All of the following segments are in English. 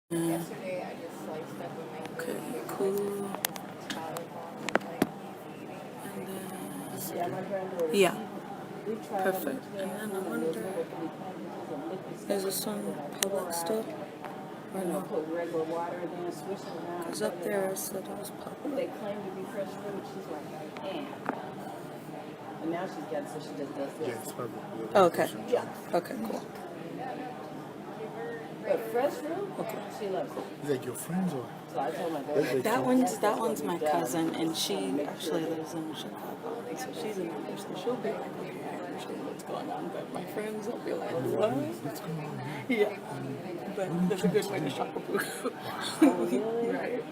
Yesterday I just sliced up with my Okay, cool. And then, yeah, perfect. And then I wonder, is this on public still? Or no? Because up there it said it was They public. claim to be fresh fruit. She's like, and now she's got, so she just does this. Yeah, it's probably. Okay. Yeah. Okay, cool. But fresh fruit, Okay. she loves it. Is that your friends or? So I told my That's girl, like That one's my cousin, and she actually lives in Chicago, and so she's a member, so she'll be like, okay, I understand what's going on, but my friends will be like, what? what's going on here? Yeah, but that's a good way to shop a book. Right.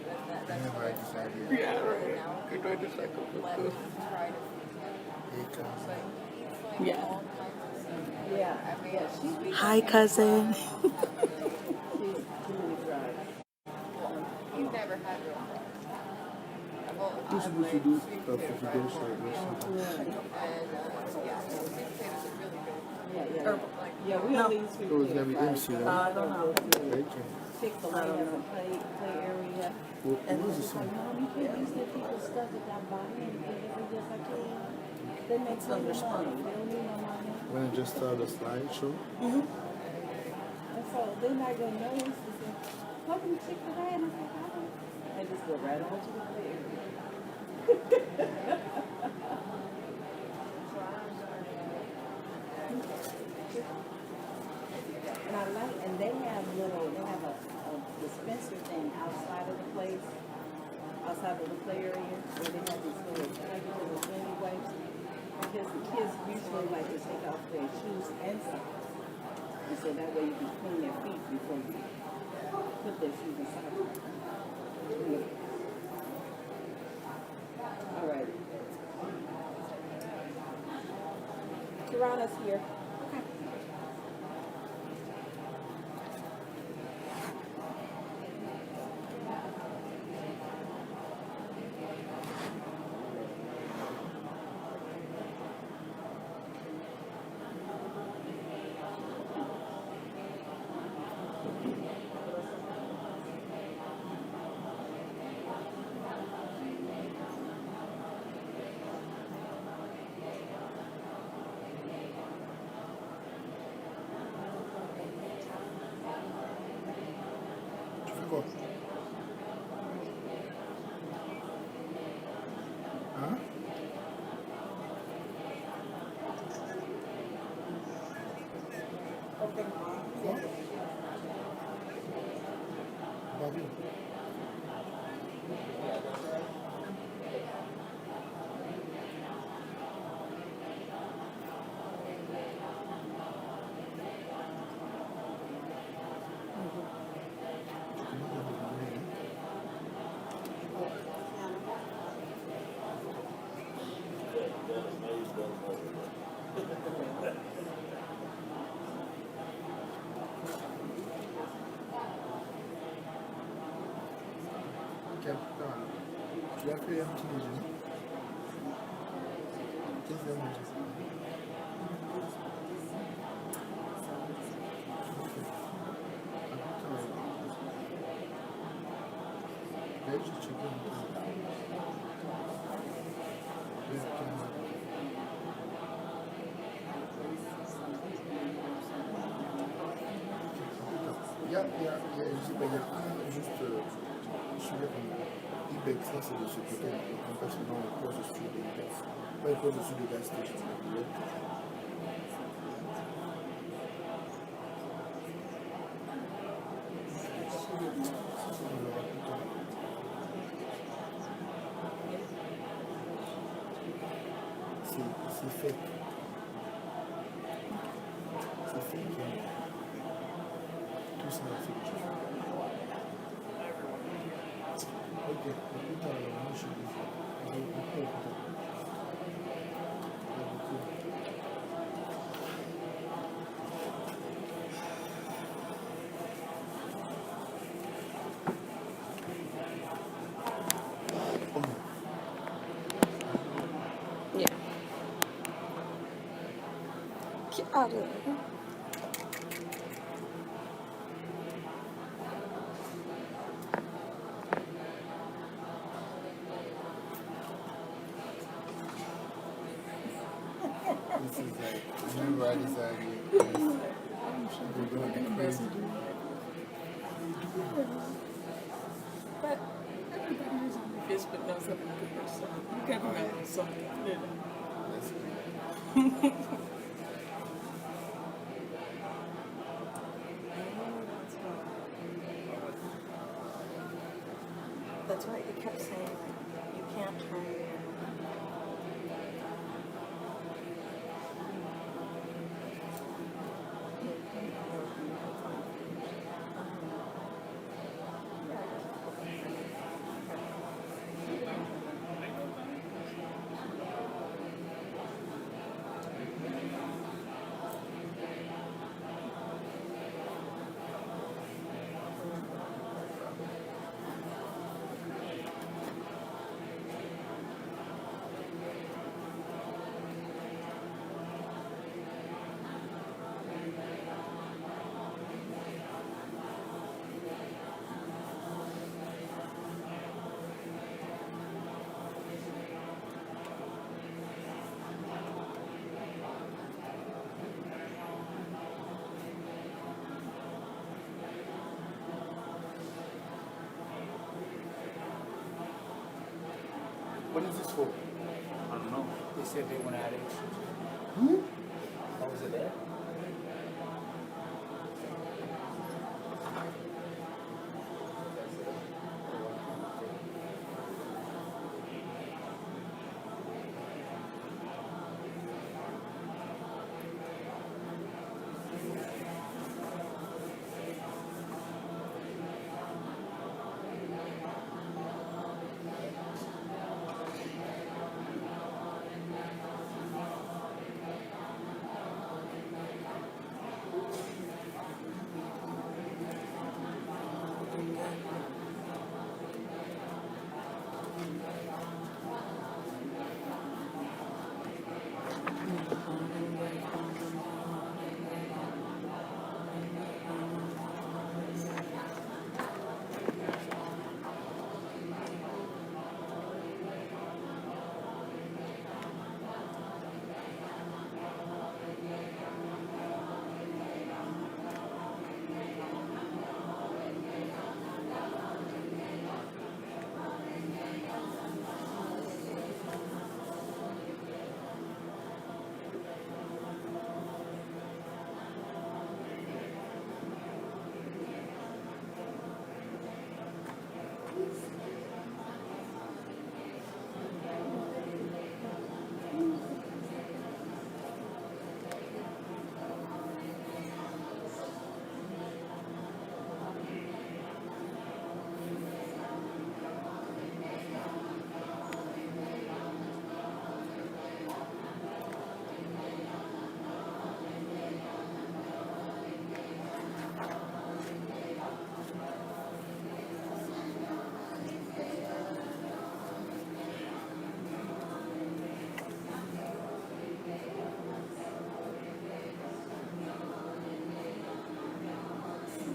I never had this idea. Yeah, right. Good way to shop a book. Hey, cousin. Yeah. yeah, she's Hi, cousin. too many fries. You've never had real fries. I've only You're supposed to do a 50 days straight or something. and yeah, sweet potatoes are really good. Yeah. Herbal. Yeah, we No. only eat sweet So it's gonna be potato MC, fries. right? I don't know. Bacon. Chick-fil-A has a play area. What is this Like, one? Mom, you can't use that people's stuff that I'm buying and give it just like that. They make so much money. They don't need no money. When I just started the slideshow, And so they're not gonna know us to say, welcome to Chick-fil-A. And I'm like, I don't. I just go right on to the play area. And I like, and they have a dispenser thing outside of the place, outside of the play area, where they have these little cleaning wipes. Because the kids usually like to take off their shoes and socks. And so that way you can clean their feet before you put their shoes and socks on. All right. Kirana's here. Okay. tu fais quoi? Hein? Quoi? Pas vu. Tu as fait un petit déjeuner? Qu'est-ce que tu as mangé? Veg chicken. Juste celui Ibex, ça c'est de ce côté, on passe dans le poste dessus de Ibex. Pas le poste dessus de gas station. C'est fait. C'est fait. Tout ça c'est fait. Ok, plus tard, moi je suis Yeah. Get out of there. everybody's out here. We're going to be crazy. But everybody who's on Facebook knows I'm a good person. You gotta know something. That's good. That's right. You kept saying like you can't turn your What is this for? I don't know. They said they want to add extras. Hmm? Oh, was it there?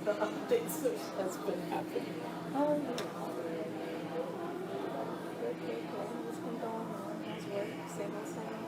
the updates that's been happening. Oh, yeah. What's been going on? How's work? Same old same.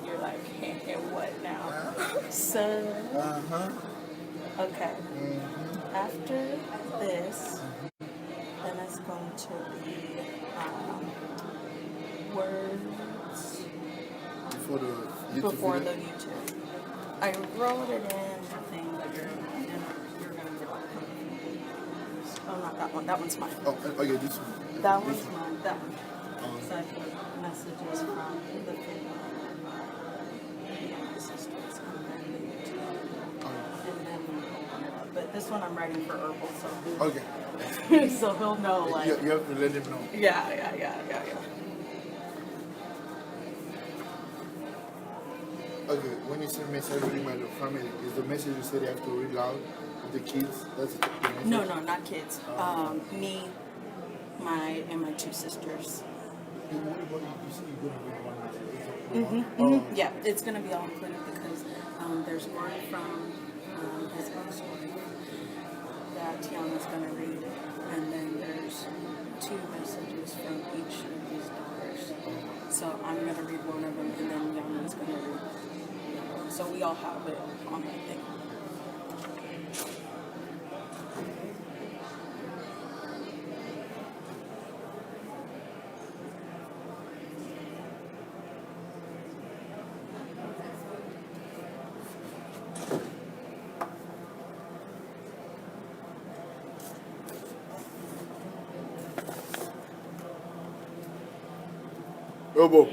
You're like, hey, what now? So, okay. After this, then it's going to be words Before the YouTube before video? the YouTube. I wrote it in the thing that you're gonna get. Oh, not that one. That one's mine. Oh, okay, this one. That This one's one. mine. That one. So I put messages from the thing. Yeah, my sisters. And then the YouTube. And then open it up. But this one I'm writing for Herbal, so Okay. so he'll know like. You have to let him know. Yeah. Okay, when you send message reading by the family, is the message you said you have to read loud with the kids? That's the message? No, not kids. Me, my 2 sisters. Hey, what about you say you're going to read one message? Yeah, it's gonna be all included because there's one from his ex-wife that Tiana's gonna read, and then there's 2 messages from each of these daughters. So I'm gonna read one of them, and then Yana's gonna read. So we all have it on that thing. Robo.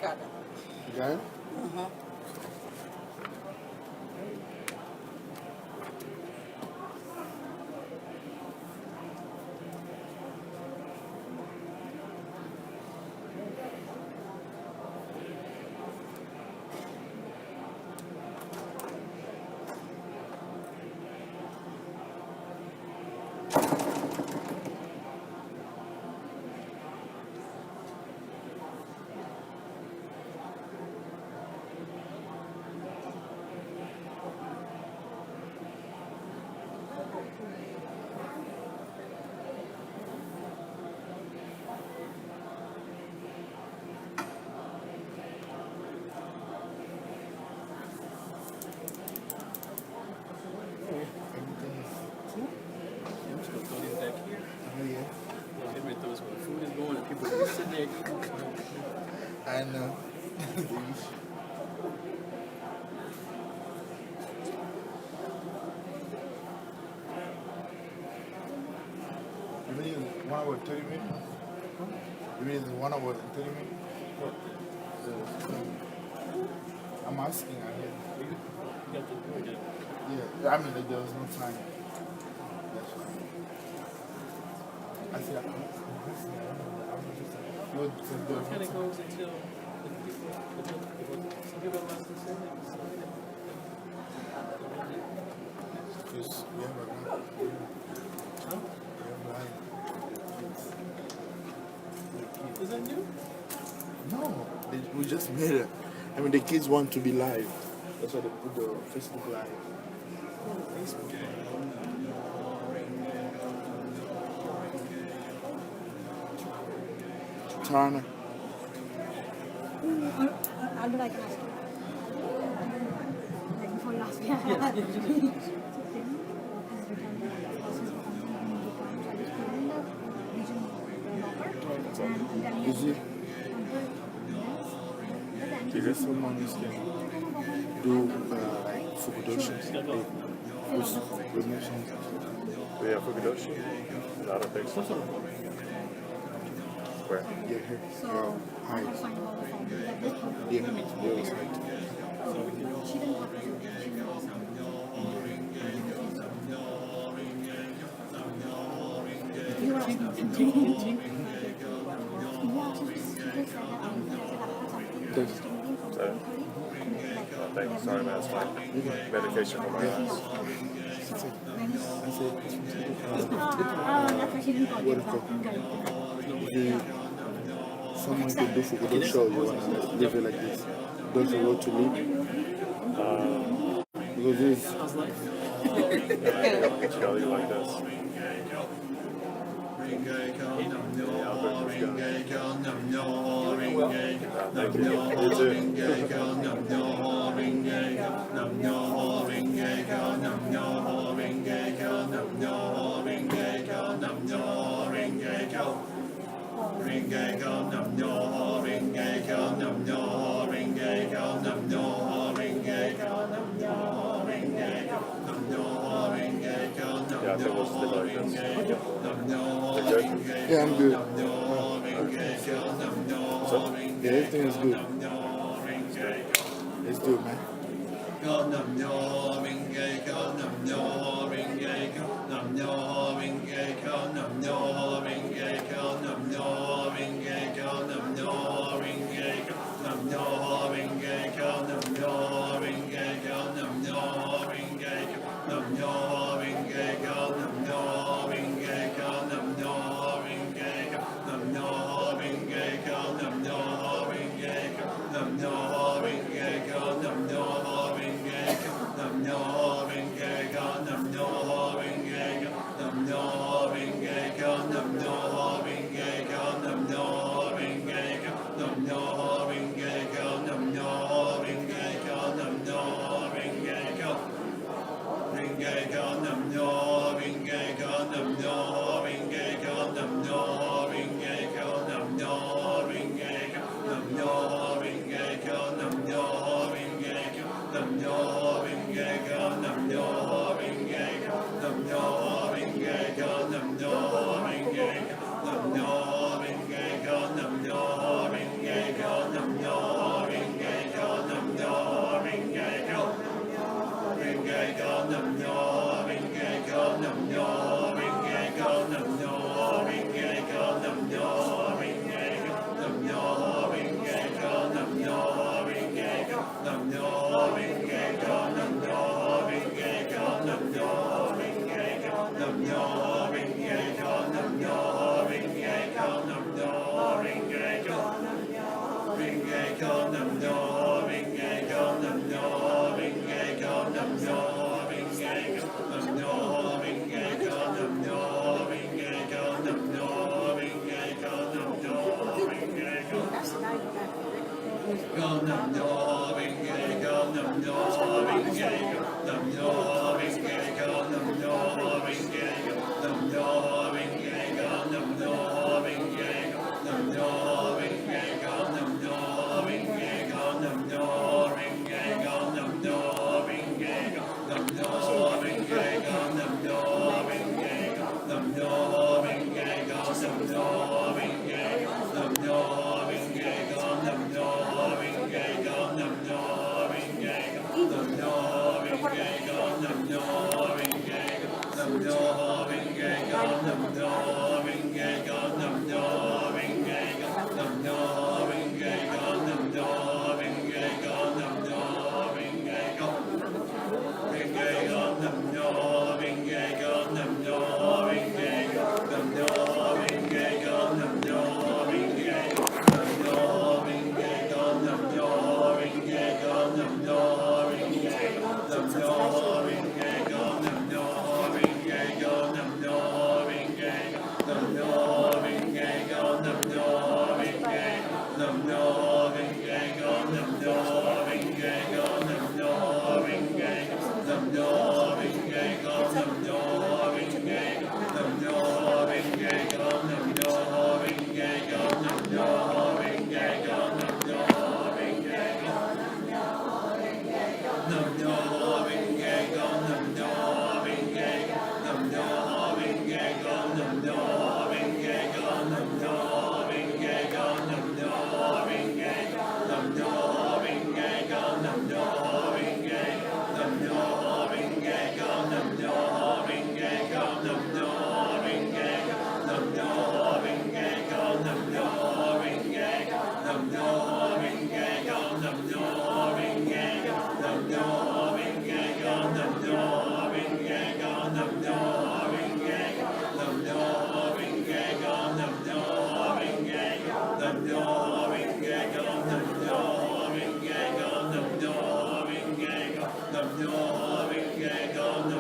Got it. You got it? Everything is cool. I'm just gonna throw these back here. Oh, yeah. Get rid of those when the food is going and people are just sitting there eating. I know. You mean 1 hour 30 minutes? You mean 1 hour and 30 minutes? I'm asking. I mean, You got the door down. yeah, I mean, like, there was no time. That's why. I said, It kind of goes until the people, some people must have said that. Because we have a lot. Huh? We have a lot. Is that new? No, we just made it. I mean, the kids want to be live. That's why they put the Facebook live. Facebook. Tana. I'll do like last year. Like before last year. Is it? Is it someone who can do like Fukudoshi? Promotion? Yeah, Fukudoshi? I don't think so. Where? Yeah, here. So, Hi. I'll find out the phone. Yeah, there was like. She didn't have to do it. She knows you were asking something. Yeah, she just said that I have something. Does- She's meeting from 7:30. Thanks. Sorry, man. It's my medication for my eyes. So, when is... I said, that's why she didn't call you. what is it? Someone could do Fukudoshi or you want to leave it like this? Don't you want to leave? Because this, Charlie like this. Thank you. You too. Yeah, I think we'll stick like this. Is it good? Yeah, I'm good. So, Yeah, everything is good. Let's do it, man.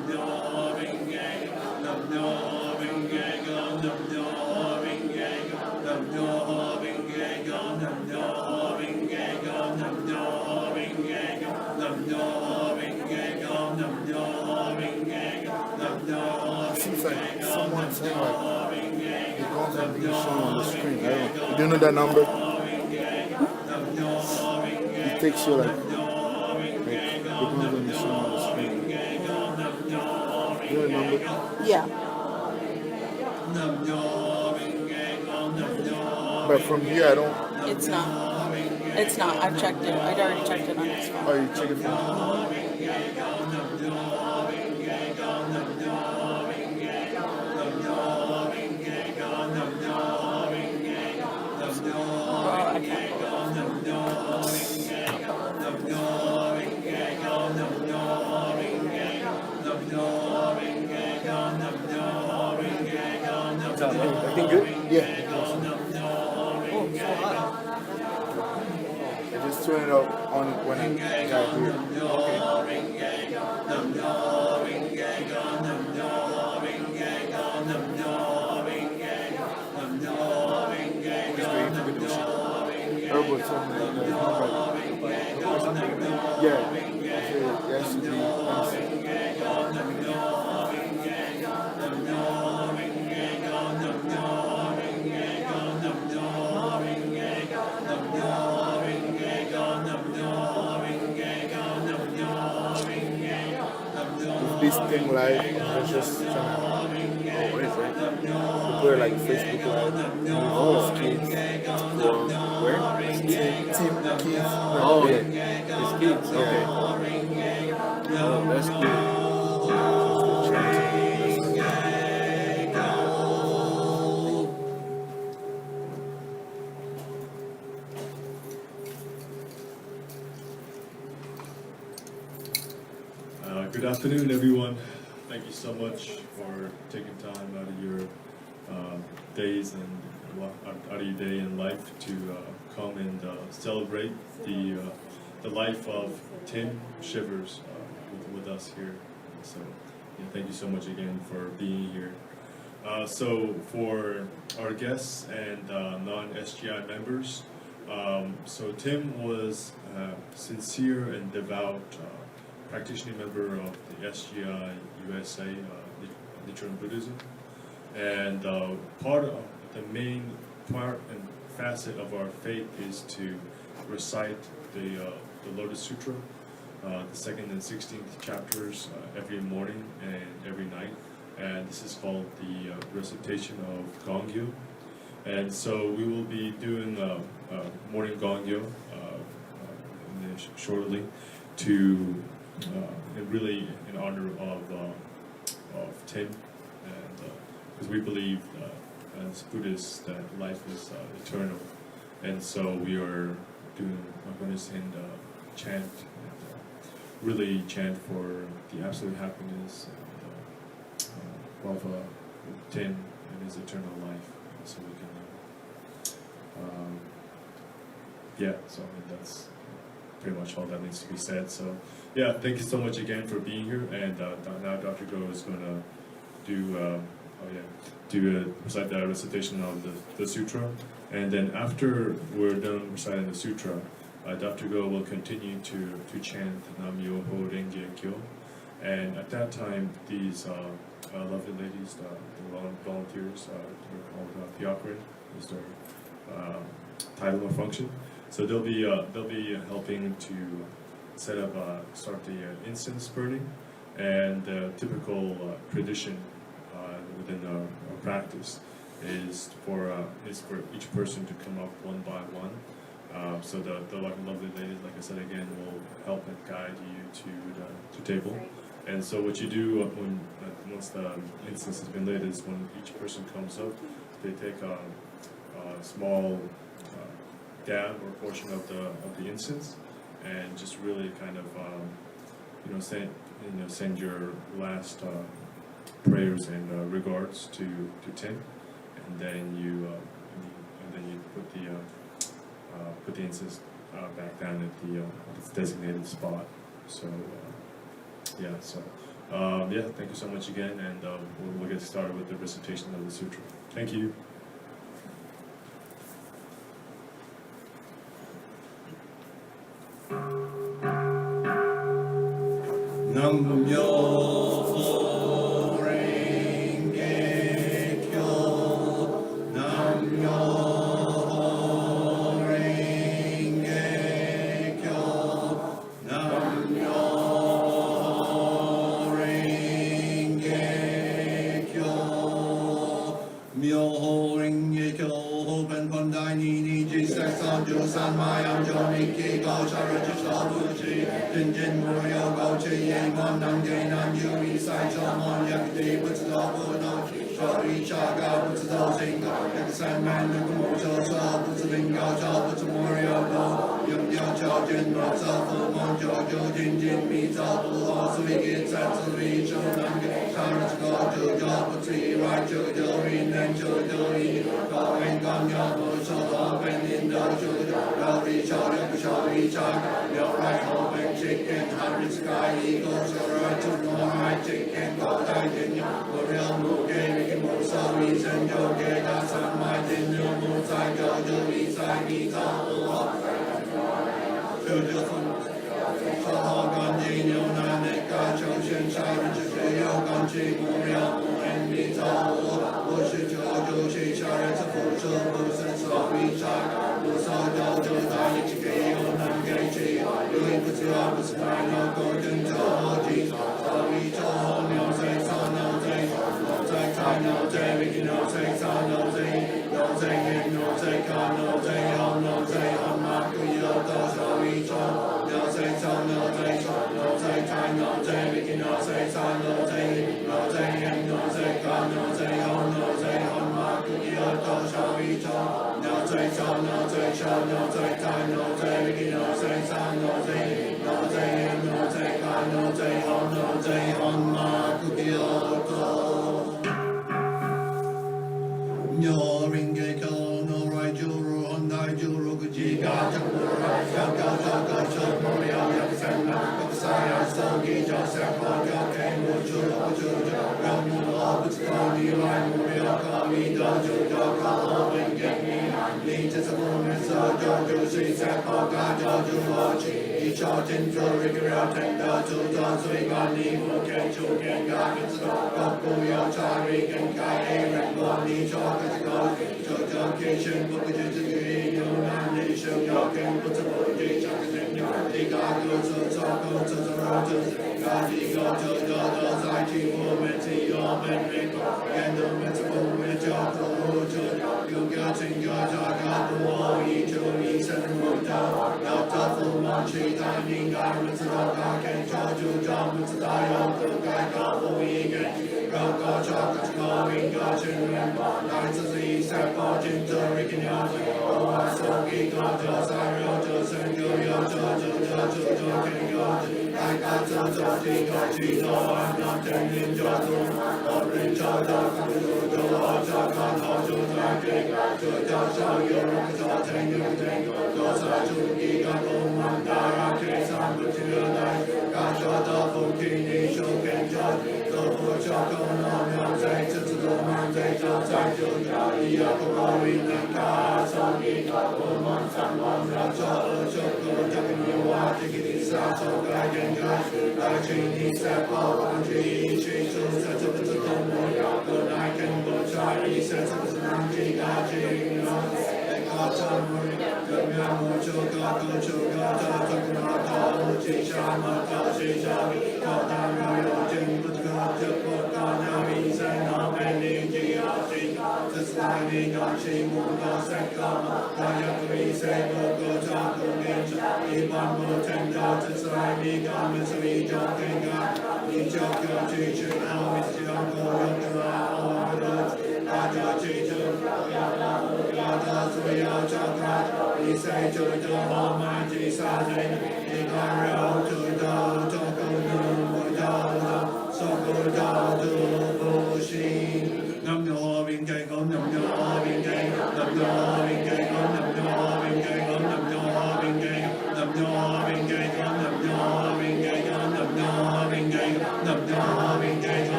Nam It seems like someone saying like the guns are being shown on the screen. I don't. Do you know that number? It takes you like the guns are being shown on the screen. Do you know the number? Yeah. But from here, I don't. It's not. It's not. I've checked it. I'd already checked it on this phone. Oh, you check it from. Oh, I can't pull it. Everything good? Yeah. Oh, it's so hot. I just turn it up on when I got here. Everybody told me that. Yeah. Yes, this thing live, I was just trying to, oh, what is it? We put it like Facebook Live. Oh, kids. From where? Team Kids. Oh, yeah. It's kids. Okay. Oh, that's good. Good afternoon, everyone. Thank you so much for taking time out of your days and out of your day in life to come and celebrate the life of Tim Shivers with us here. So, yeah, thank you so much again for being here. So, for our guests and non-SGI members, so Tim was sincere and devout practitioner member of the SGI USA, Nichiren Buddhism, and part of the main part and facet of our faith is to recite the Lotus Sutra, the 2nd and 16th chapters every morning and every night, and this is called the recitation of Gongyo. And so we will be doing morning Gongyo shortly to and really in honor of Tim, and because we believe as Buddhists that life is eternal, and so we are going to send chant and really chant for the absolute happiness of Tim and his eternal life, so we can yeah. So I mean that's pretty much all that needs to be said. So yeah, thank you so much again for being here. And now Dr. Go is going to recite the recitation of the sutra. And then after we're done reciting the sutra, Dr. Go will continue to chant Nam Myoho Renge Kyo. And at that time, these lovely ladies, the volunteers, they're called Pyakurin, is their title or function. So they'll be helping to set up, start the incense burning, and the typical tradition within our practice is for each person to come up one by one. So the lovely ladies, like I said again, will help and guide you to table. And so what you do once the incense has been lit is when each person comes up, they take a small dab or portion of the incense, and just really kind of send your last prayers and regards to Tim, and then you put the incense back down at its designated spot. So yeah, so Yeah, thank you so much again, and we'll get started with the recitation of the sutra. Thank you. Nam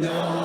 Nam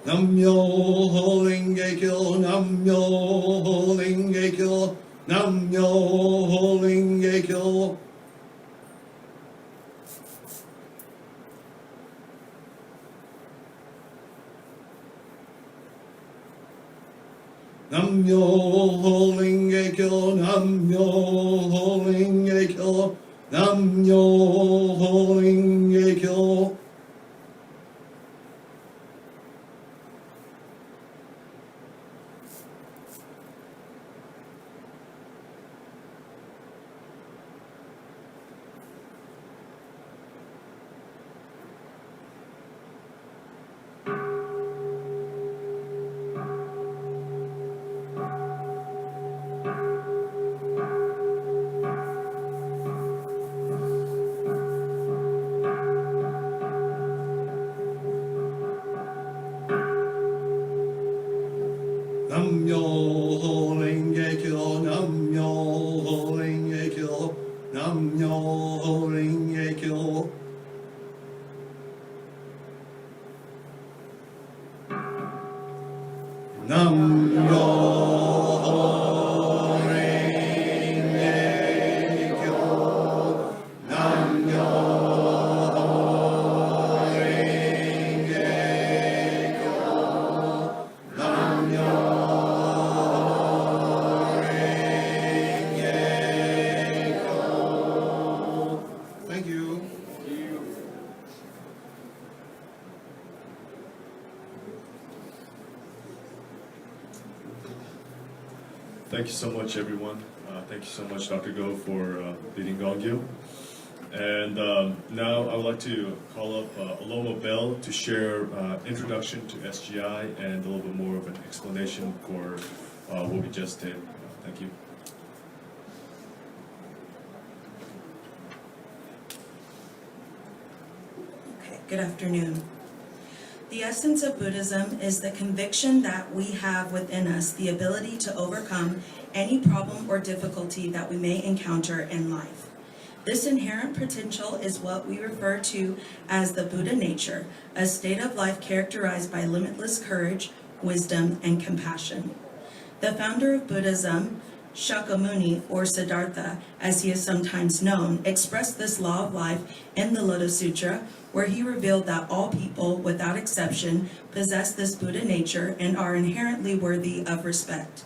Namyo Renge Kyo, Namyo Renge Kyo, Namyo Renge Kyo. Namyo Renge Kyo, Namyo Renge Kyo, Namyo Renge Kyo. Namyo Renge Kyo, Namyo Renge Kyo, Namyo Renge Kyo. Thank you. Thank you so much, everyone. Thank you so much, Dr. Go, for leading Gongyo. And now I would like to call up Aloma Bell to share introduction to SGI and a little bit more of an explanation for what we just did. Thank you. Okay, good afternoon. The essence of Buddhism is the conviction that we have within us the ability to overcome any problem or difficulty that we may encounter in life. This inherent potential is what we refer to as the Buddha nature, a state of life characterized by limitless courage, wisdom, and compassion. The founder of Buddhism, Shakyamuni, or Siddhartha, as he is sometimes known, expressed this law of life in the Lotus Sutra, where he revealed that all people, without exception, possess this Buddha nature and are inherently worthy of respect.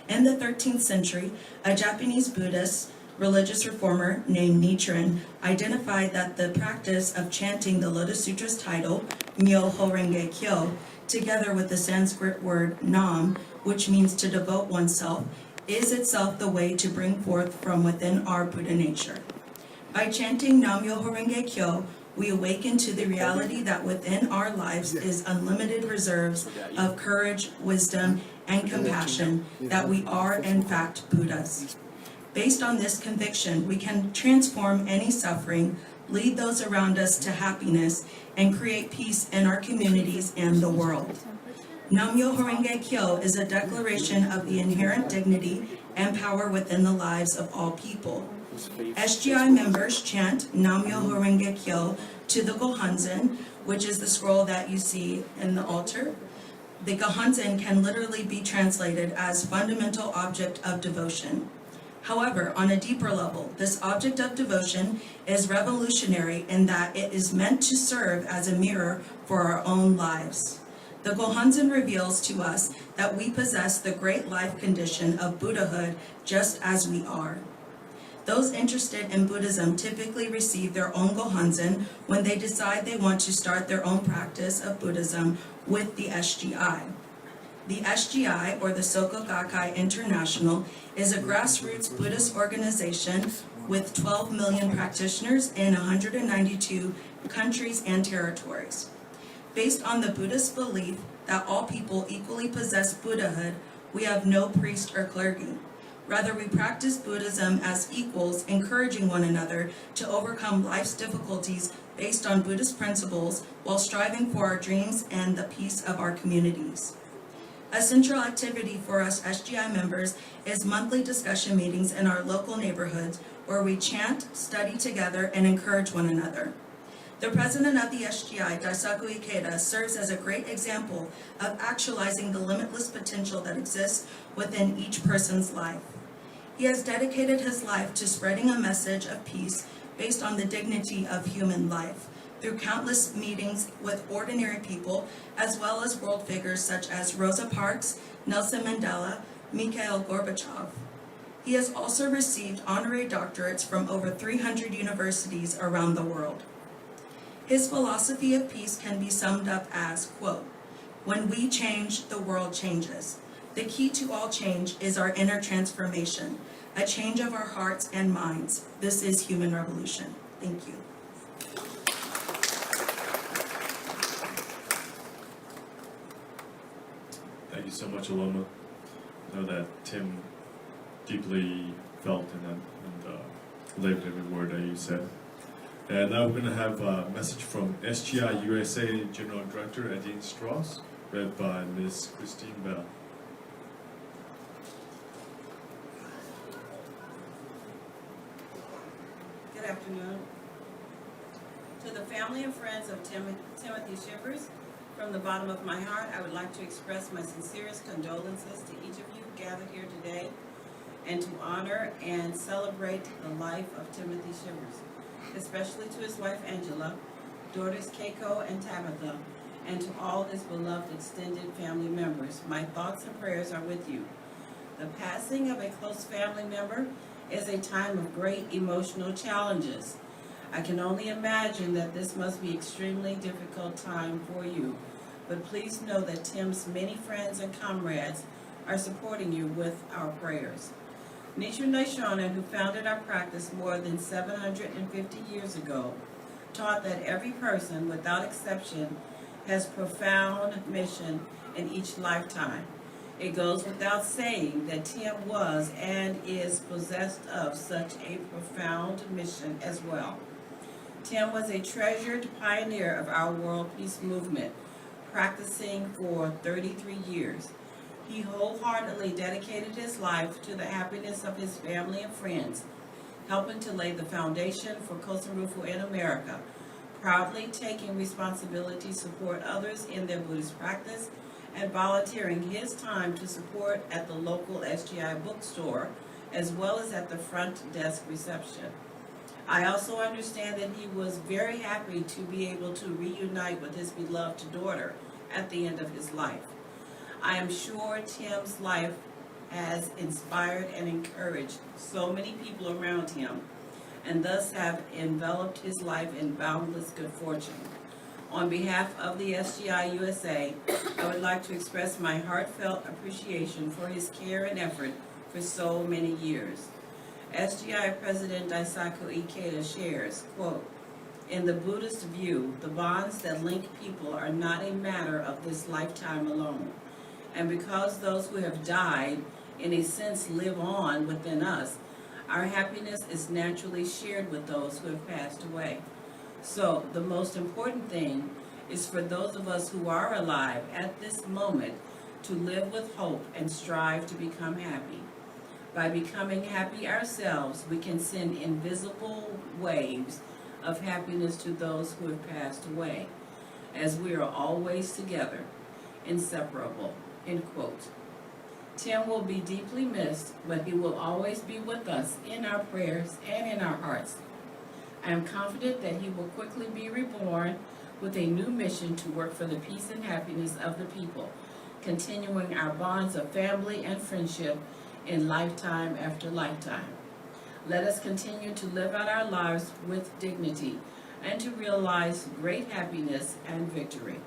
In the 13th century, a Japanese Buddhist religious reformer named Nichiren identified that the practice of chanting the Lotus Sutra's title, Myoho Renge Kyo, together with the Sanskrit word Nam, which means to devote oneself, is itself the way to bring forth from within our Buddha nature. By chanting Nam Myoho Renge Kyo, we awaken to the reality that within our lives is unlimited reserves of courage, wisdom, and compassion, that we are in fact Buddhas. Based on this conviction, we can transform any suffering, lead those around us to happiness, and create peace in our communities and the world. Nam Myoho Renge Kyo is a declaration of the inherent dignity and power within the lives of all people. SGI members chant Nam Myoho Renge Kyo to the Gohanzen, which is the scroll that you see in the altar. The Gohanzen can literally be translated as fundamental object of devotion. However, on a deeper level, this object of devotion is revolutionary in that it is meant to serve as a mirror for our own lives. The Gohanzen reveals to us that we possess the great life condition of Buddhahood just as we are. Those interested in Buddhism typically receive their own Gohanzen when they decide they want to start their own practice of Buddhism with the SGI. The SGI, or the Soka Gakkai International, is a grassroots Buddhist organization with 12 million practitioners in 192 countries and territories. Based on the Buddhist belief that all people equally possess Buddhahood, we have no priest or clergy. Rather, we practice Buddhism as equals, encouraging one another to overcome life's difficulties based on Buddhist principles while striving for our dreams and the peace of our communities. A central activity for us SGI members is monthly discussion meetings in our local neighborhoods where we chant, study together, and encourage one another. The president of the SGI, Daisaku Ikeda, serves as a great example of actualizing the limitless potential that exists within each person's life. He has dedicated his life to spreading a message of peace based on the dignity of human life, through countless meetings with ordinary people, as well as world figures such as Rosa Parks, Nelson Mandela, Mikhail Gorbachev. He has also received honorary doctorates from over 300 universities around the world. His philosophy of peace can be summed up as, quote, "When we change, the world changes. The key to all change is our inner transformation, a change of our hearts and minds. This is human revolution." Thank you. Thank you so much, Aloma. I know that Tim deeply felt and lived every word that you said. And now we're going to have a message from SGI USA General Director Adine Strauss, read by Ms. Christine Bell. Good afternoon. To the family and friends of Timothy Shivers, from the bottom of my heart, I would like to express my sincerest condolences to each of you gathered here today, and to honor and celebrate the life of Timothy Shivers, especially to his wife Angela, daughters Keiko and Tabitha, and to all his beloved extended family members. My thoughts and prayers are with you. The passing of a close family member is a time of great emotional challenges. I can only imagine that this must be an extremely difficult time for you, but please know that Tim's many friends and comrades are supporting you with our prayers. Nichiren Daishonin, who founded our practice more than 750 years ago, taught that every person, without exception, has profound mission in each lifetime. It goes without saying that Tim was and is possessed of such a profound mission as well. Tim was a treasured pioneer of our world peace movement, practicing for 33 years. He wholeheartedly dedicated his life to the happiness of his family and friends, helping to lay the foundation for Kosen Rufu in America, proudly taking responsibility to support others in their Buddhist practice, and volunteering his time to support at the local SGI bookstore, as well as at the front desk reception. I also understand that he was very happy to be able to reunite with his beloved daughter at the end of his life. I am sure Tim's life has inspired and encouraged so many people around him, and thus have enveloped his life in boundless good fortune. On behalf of the SGI USA, I would like to express my heartfelt appreciation for his care and effort for so many years. SGI President Daisaku Ikeda shares, quote, "In the Buddhist view, the bonds that link people are not a matter of this lifetime alone. And because those who have died, in a sense, live on within us, our happiness is naturally shared with those who have passed away. So the most important thing is for those of us who are alive at this moment to live with hope and strive to become happy. By becoming happy ourselves, we can send invisible waves of happiness to those who have passed away, as we are always together, inseparable," end quote. Tim will be deeply missed, but he will always be with us in our prayers and in our hearts. I am confident that he will quickly be reborn with a new mission to work for the peace and happiness of the people, continuing our bonds of family and friendship in lifetime after lifetime. Let us continue to live out our lives with dignity and to realize great happiness and victory.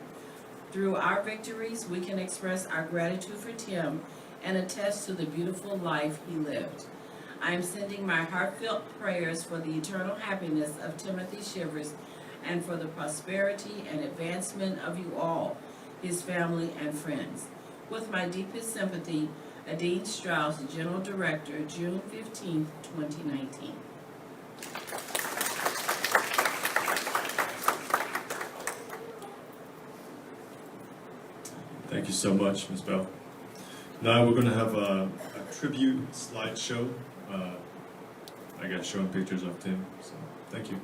Through our victories, we can express our gratitude for Tim and attest to the beautiful life he lived. I am sending my heartfelt prayers for the eternal happiness of Timothy Shivers and for the prosperity and advancement of you all, his family and friends. With my deepest sympathy, Adine Strauss, General Director, June 15, 2019. Thank you so much, Ms. Bell. Now we're going to have a tribute slideshow, I guess showing pictures of Tim, so thank you.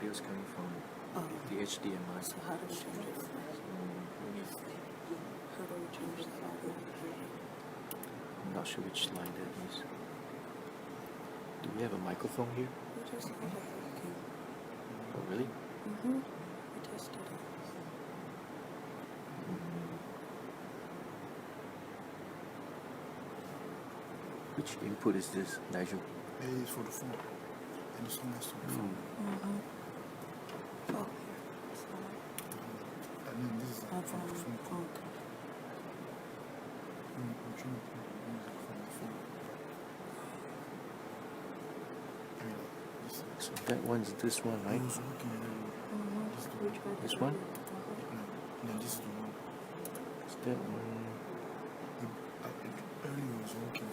audio is coming from the HDMI. So how do we change this? How do we change the audio? I'm not sure which line that is. Do we have a microphone here? We just had it working. Oh, really? We tested it. Which input is this, Nigel? It is for the phone. And this one has to be phone. Oh, And then this is I'm for the phone. okay. I'm trying to play the music from the phone. I mean, like, this is So that one's this one, right? I was looking at it. This is the one. This one? And then this is the one. Is that one? Earlier it was working.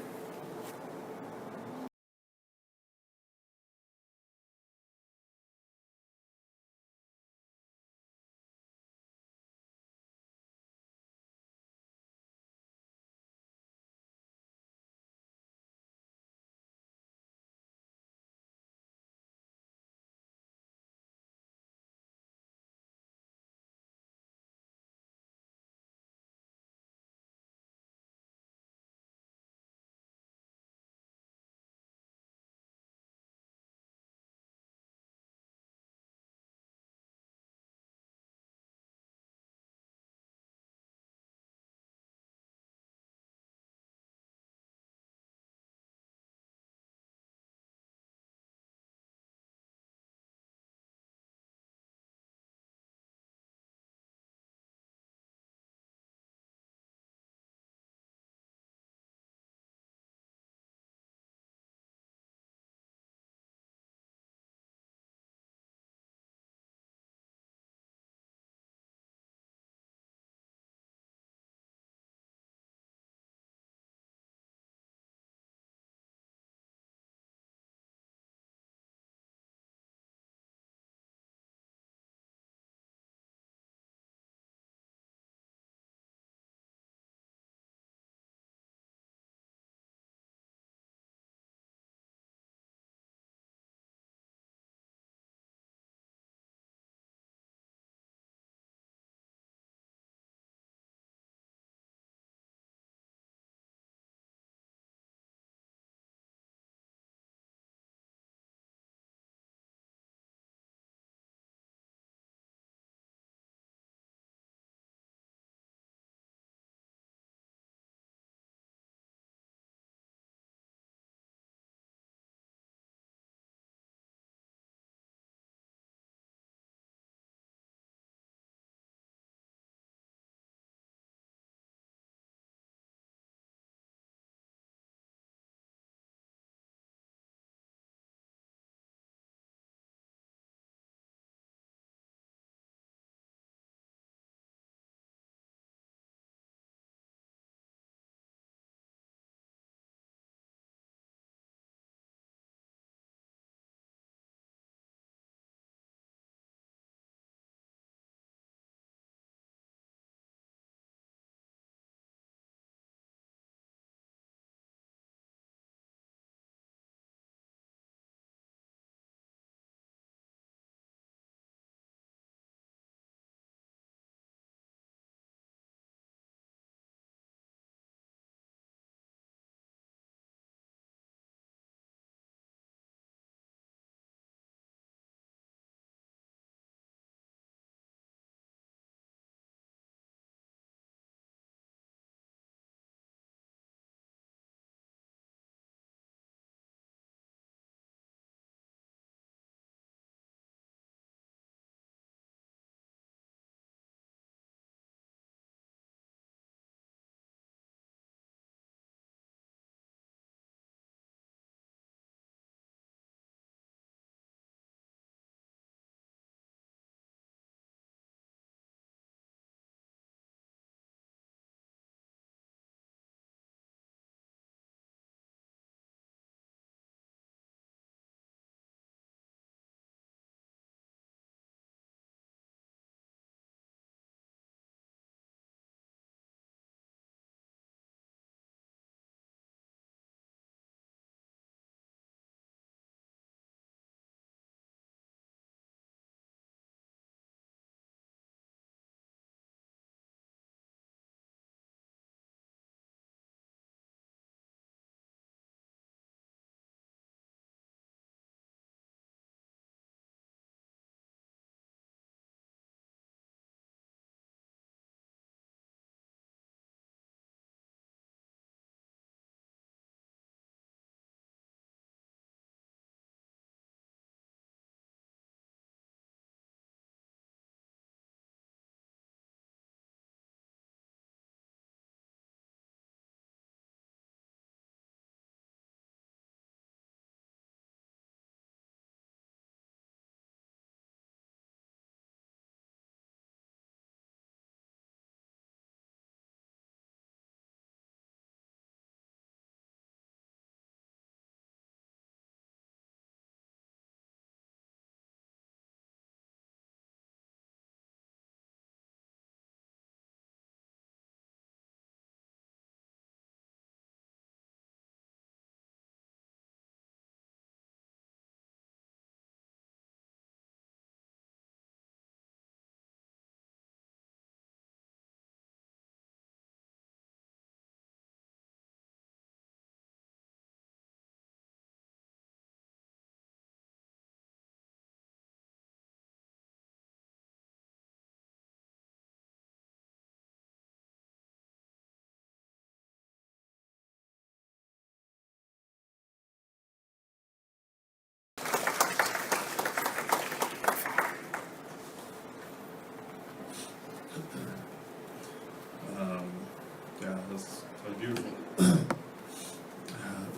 That's beautiful.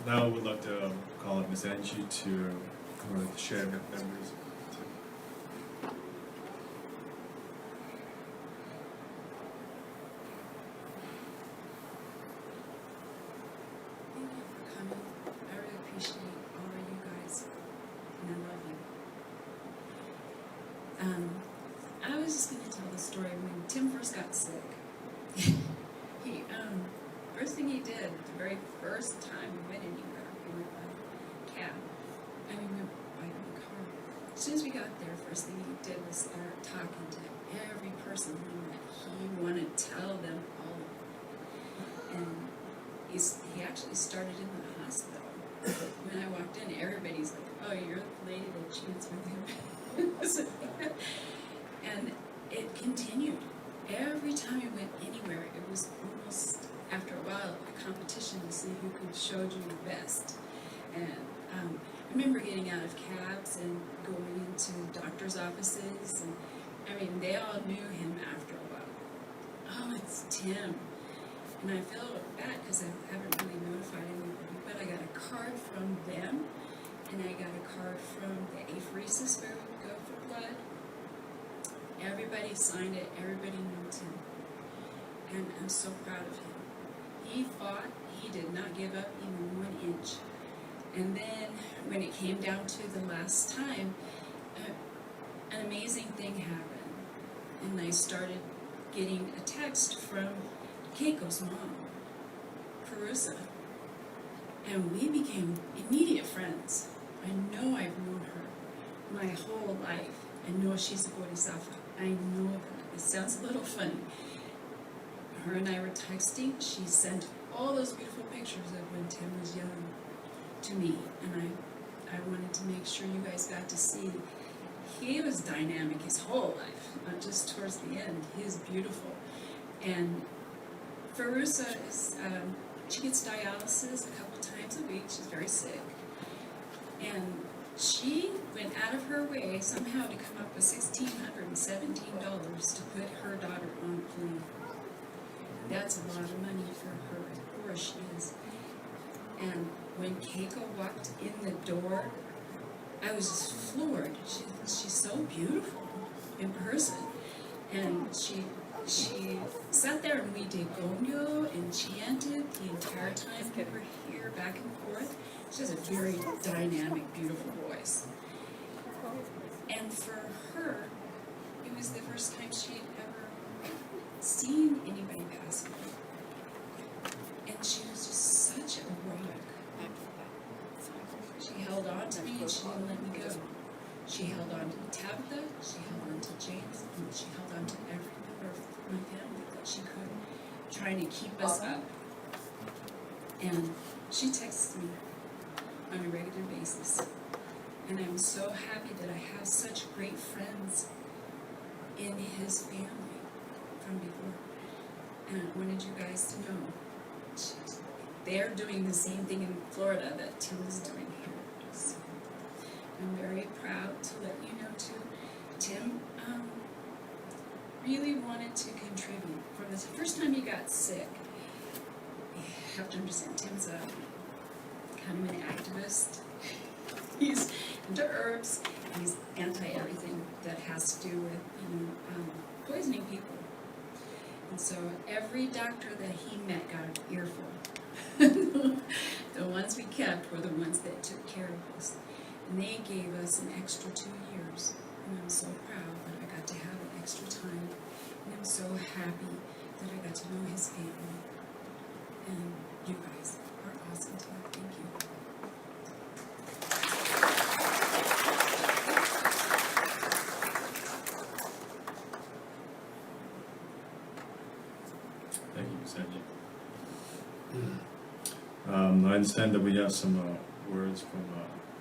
Now we'd like to call up Miss Angie to share memories. Thank you for coming. I really appreciate all of you guys, and I love you. I was just going to tell the story when Tim first got sick. He, first thing he did, the very first time we went anywhere, we went by cab. I mean, we went by the car. As soon as we got there, first thing he did was start talking to every person he met. He wanted to tell them all. And he actually started in the hospital. When I walked in, everybody's like, "Oh, you're the lady that cheats with him." And it continued. Every time we went anywhere, it was almost, after a while, a competition to see who could show you the best. And I remember getting out of cabs and going into doctor's offices, and I mean, they all knew him after a while. "Oh, it's Tim." And I feel bad because I haven't really notified anybody, but I got a card from them, and I got a card from the apheresis where we go for blood. Everybody signed it, everybody knew Tim. And I'm so proud of him. He fought, he did not give up even 1 inch. And then when it came down to the last time, an amazing thing happened. And I started getting a text from Keiko's mom, Carusa. And we became immediate friends. I know I've known her my whole life. I know she's a bodhisattva. I know that. It sounds a little funny. Her and I were texting. She sent all those beautiful pictures of when Tim was young to me. And I wanted to make sure you guys got to see. He was dynamic his whole life, not just towards the end. He is beautiful. And Farusa is, she gets dialysis a couple times a week. She's very sick. And she went out of her way somehow to come up with $1,617 to put her daughter on a plane. That's a lot of money for her, or she is. And when Keiko walked in the door, I was just floored. She's so beautiful in person. And she sat there and we did gongyo and chanted the entire time we were here, back and forth. She has a very dynamic, beautiful voice. And for her, it was the first time she had ever seen anybody pass away. And she was just such a rock. She held on to me and she didn't let me go. She held on to Tabitha, she held on to James, and she held on to every member of my family that she could, trying to keep us up. And she texts me on a regular basis. And I'm so happy that I have such great friends in his family from before. And I wanted you guys to know they're doing the same thing in Florida that Tim is doing here. So I'm very proud to let you know too. Tim really wanted to contribute. From the first time he got sick, you have to understand Tim's a kind of an activist. He's into herbs, and he's anti-everything that has to do with, poisoning people. And so every doctor that he met got an earful. The ones we kept were the ones that took care of us. And they gave us an extra 2 years. And I'm so proud that I got to have an extra time. And I'm so happy that I got to know his family. And you guys are awesome too. Thank you. Thank you, Ms. Angie. I understand that we have some words from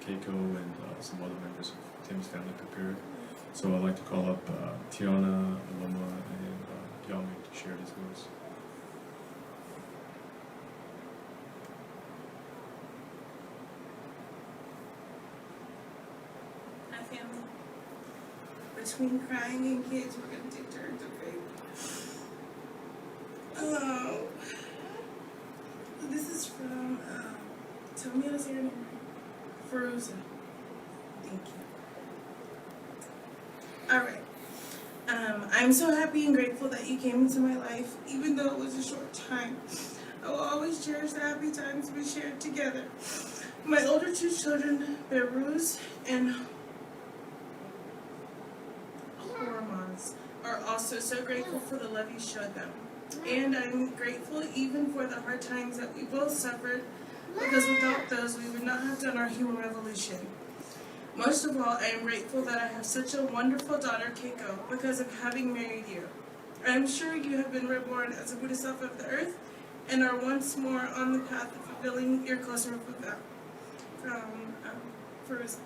Keiko and some other members of Tim's family prepared. So I'd like to call up Tiana, Aloma, and Yami to share these words. Hi, family. Between crying and kids, we're going to take turns, okay? Hello. tell me how to say your name right. Feruza. Thank you. Alright. I'm so happy and grateful that you came into my life, even though it was a short time. I will always cherish the happy times we shared together. My older two children, Beruz and Hormones, are also so grateful for the love you showed them. And I'm grateful even for the hard times that we both suffered, because without those we would not have done our human revolution. Most of all, I am grateful that I have such a wonderful daughter, Keiko, because of having married you. I am sure you have been reborn as a Buddha self of the earth and are once more on the path of fulfilling your closer with that. From Feruza.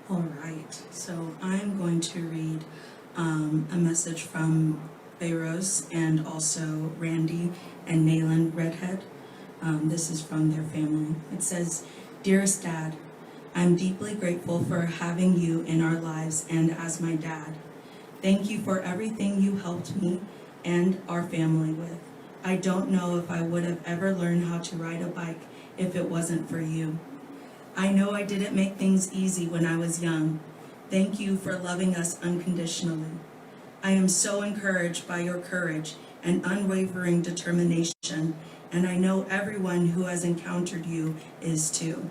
All right, so I'm going to read a message from Bayros and also Randy and Nayland Redhead. This is from their family. It says, "Dearest Dad, I'm deeply grateful for having you in our lives and as my dad. Thank you for everything you helped me and our family with. I don't know if I would have ever learned how to ride a bike if it wasn't for you. I know I didn't make things easy when I was young. Thank you for loving us unconditionally. I am so encouraged by your courage and unwavering determination, and I know everyone who has encountered you is too.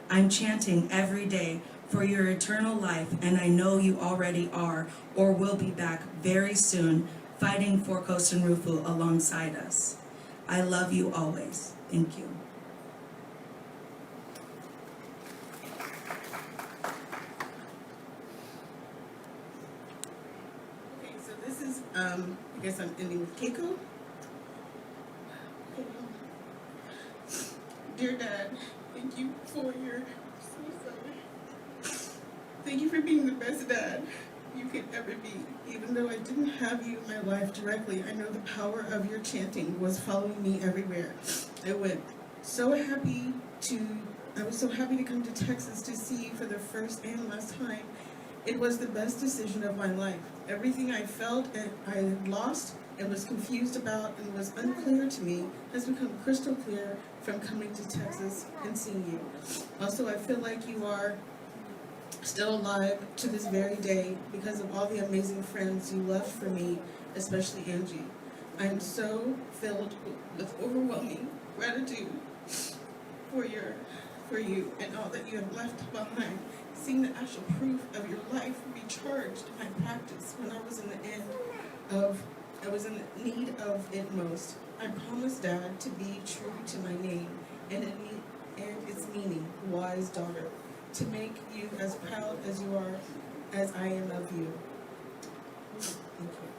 I'm chanting every day for your eternal life, and I know you already are or will be back very soon fighting for Kosen Rufu alongside us. I love you always. Thank you." Okay, so this is, I guess I'm ending with Keiko. Dear Dad, thank you for your, thank you for being the best dad you could ever be. Even though I didn't have you in my life directly, I know the power of your chanting was following me everywhere. I was so happy to come to Texas to see you for the first and last time. It was the best decision of my life. Everything I felt and I had lost and was confused about and was unclear to me has become crystal clear from coming to Texas and seeing you. Also, I feel like you are still alive to this very day because of all the amazing friends you left for me, especially Angie. I am so filled with overwhelming gratitude for you and all that you have left behind. Seeing the actual proof of your life recharged my practice when I was in need of it most. I promised Dad to be true to my name and its meaning, wise daughter, to make you as proud as you are, as I am of you. Thank you.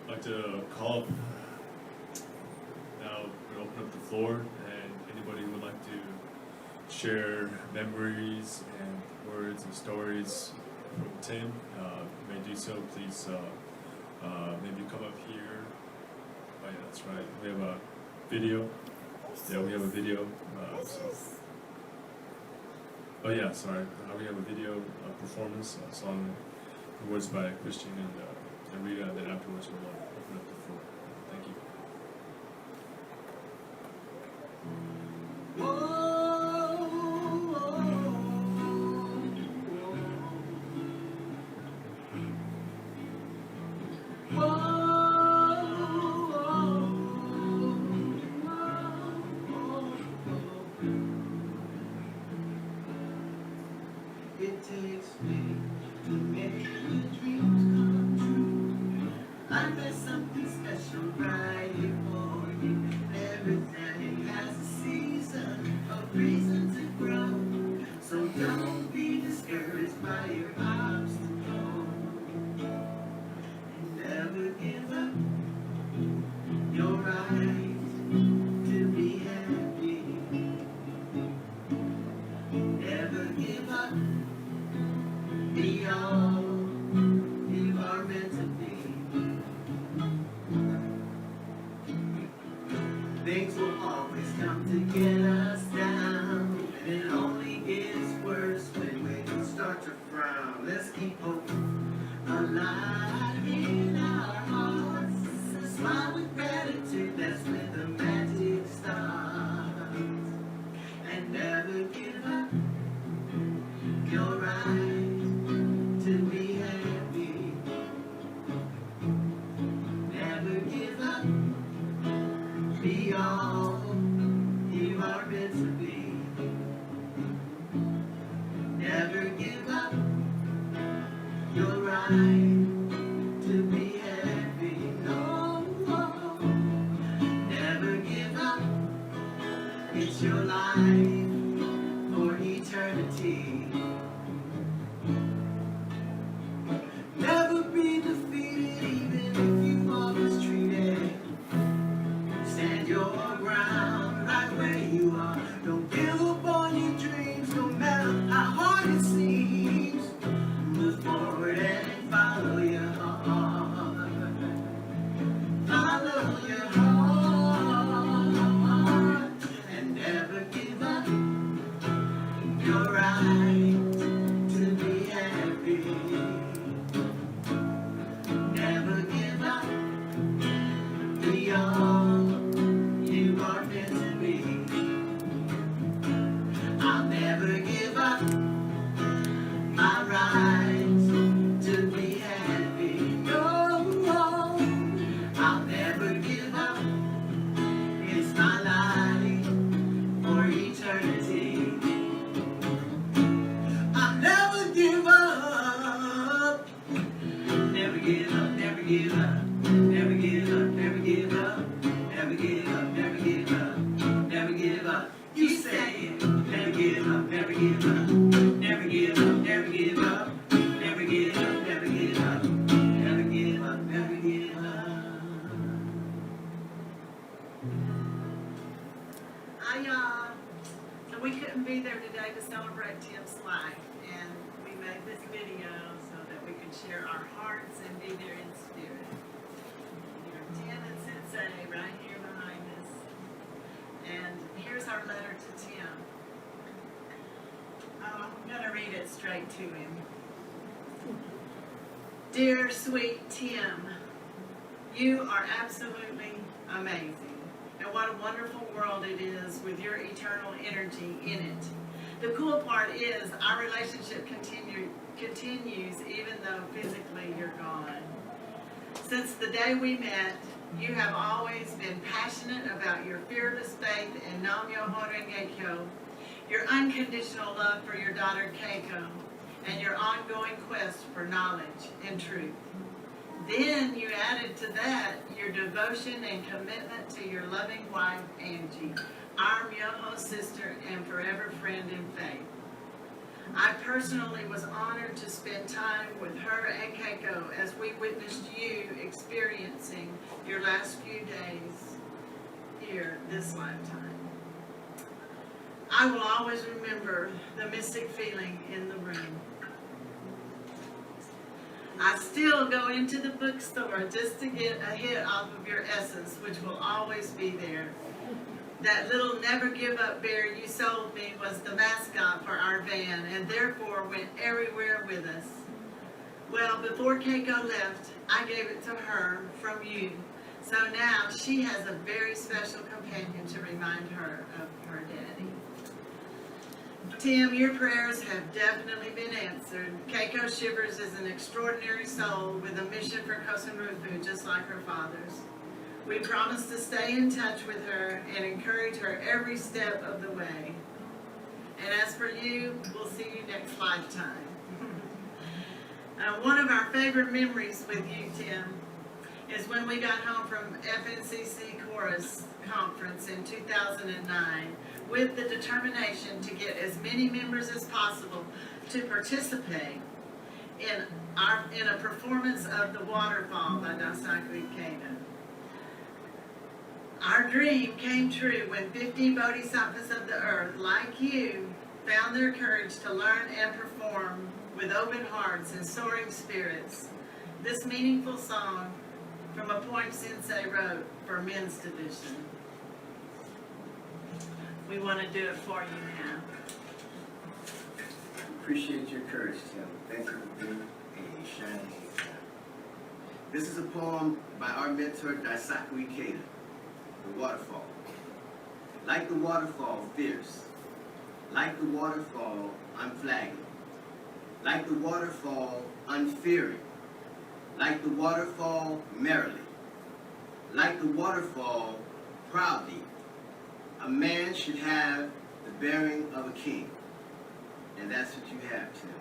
I'd like to call up now, we open up the floor, and anybody who would like to share memories and words and stories from Tim, may do so. Please maybe come up here. Oh yeah, that's right. We have a video. Yeah, we have a video. Oh yeah, sorry. We have a video performance, a song, words by Christian and Rita, and then afterwards we'll open up the floor. Thank you. It takes faith to make your dreams come true. I met something special right here for you. Everything has a season. give up, never give up, never give up, never give up, never give up, never give up, never give up. You say it, never give up, never give up, never give up, never give up, never give up, never give up, never give up, never give up. So we couldn't be there today to celebrate Tim's life, and we made this video so that we could share our hearts and be there in spirit. Here, Tim and Sensei right here behind us. And here's our letter to Tim. I'm gonna read it straight to him. Dear sweet Tim, you are absolutely amazing. And what a wonderful world it is with your eternal energy in it. The cool part is our relationship continues even though physically you're gone. Since the day we met, you have always been passionate about your fearless faith in Nam-myoho Renge-kyo, your unconditional love for your daughter Keiko, and your ongoing quest for knowledge and truth. Then you added to that your devotion and commitment to your loving wife, Angie, our Myoho sister and forever friend in faith. I personally was honored to spend time with her and Keiko as we witnessed you experiencing your last few days here this lifetime. I will always remember the mystic feeling in the room. I still go into the bookstore just to get a hit off of your essence, which will always be there. That little never give up bear you sold me was the mascot for our van and therefore went everywhere with us. Well, before Keiko left, I gave it to her from you. So now she has a very special companion to remind her of her daddy. Tim, your prayers have definitely been answered. Keiko Shivers is an extraordinary soul with a mission for Kosen Rufu, just like her father's. We promise to stay in touch with her and encourage her every step of the way. And as for you, we'll see you next lifetime. One of our favorite memories with you, Tim, is when we got home from FNCC Chorus Conference in 2009 with the determination to get as many members as possible to participate in a performance of The Waterfall by Daisaku Ikeda. Our dream came true when 50 bodhisattvas of the earth, like you, found their courage to learn and perform with open hearts and soaring spirits this meaningful song from a poem Sensei wrote for men's division. We want to do it for you now. Appreciate your courage, Tim. Thank you for being a shining example. This is a poem by our mentor, Daisaku Ikeda, The Waterfall. Like the waterfall, fierce. Like the waterfall, unflagging. Like the waterfall, unfearing. Like the waterfall, merrily. Like the waterfall, proudly. A man should have the bearing of a king. And that's what you have, Tim.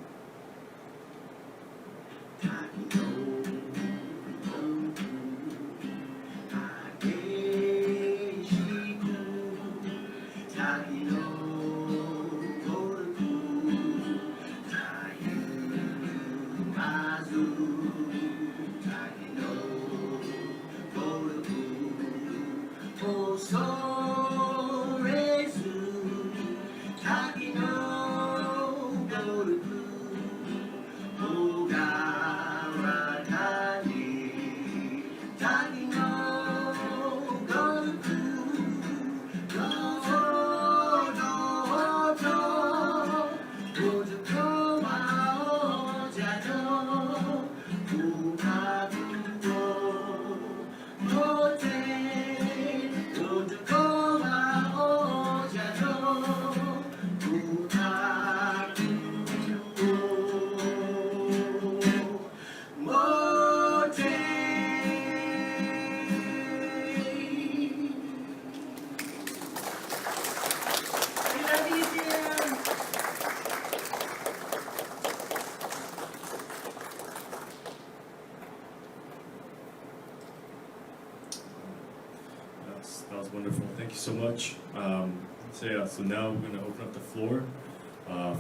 that was wonderful. Thank you so much. So yeah, so now we're gonna open up the floor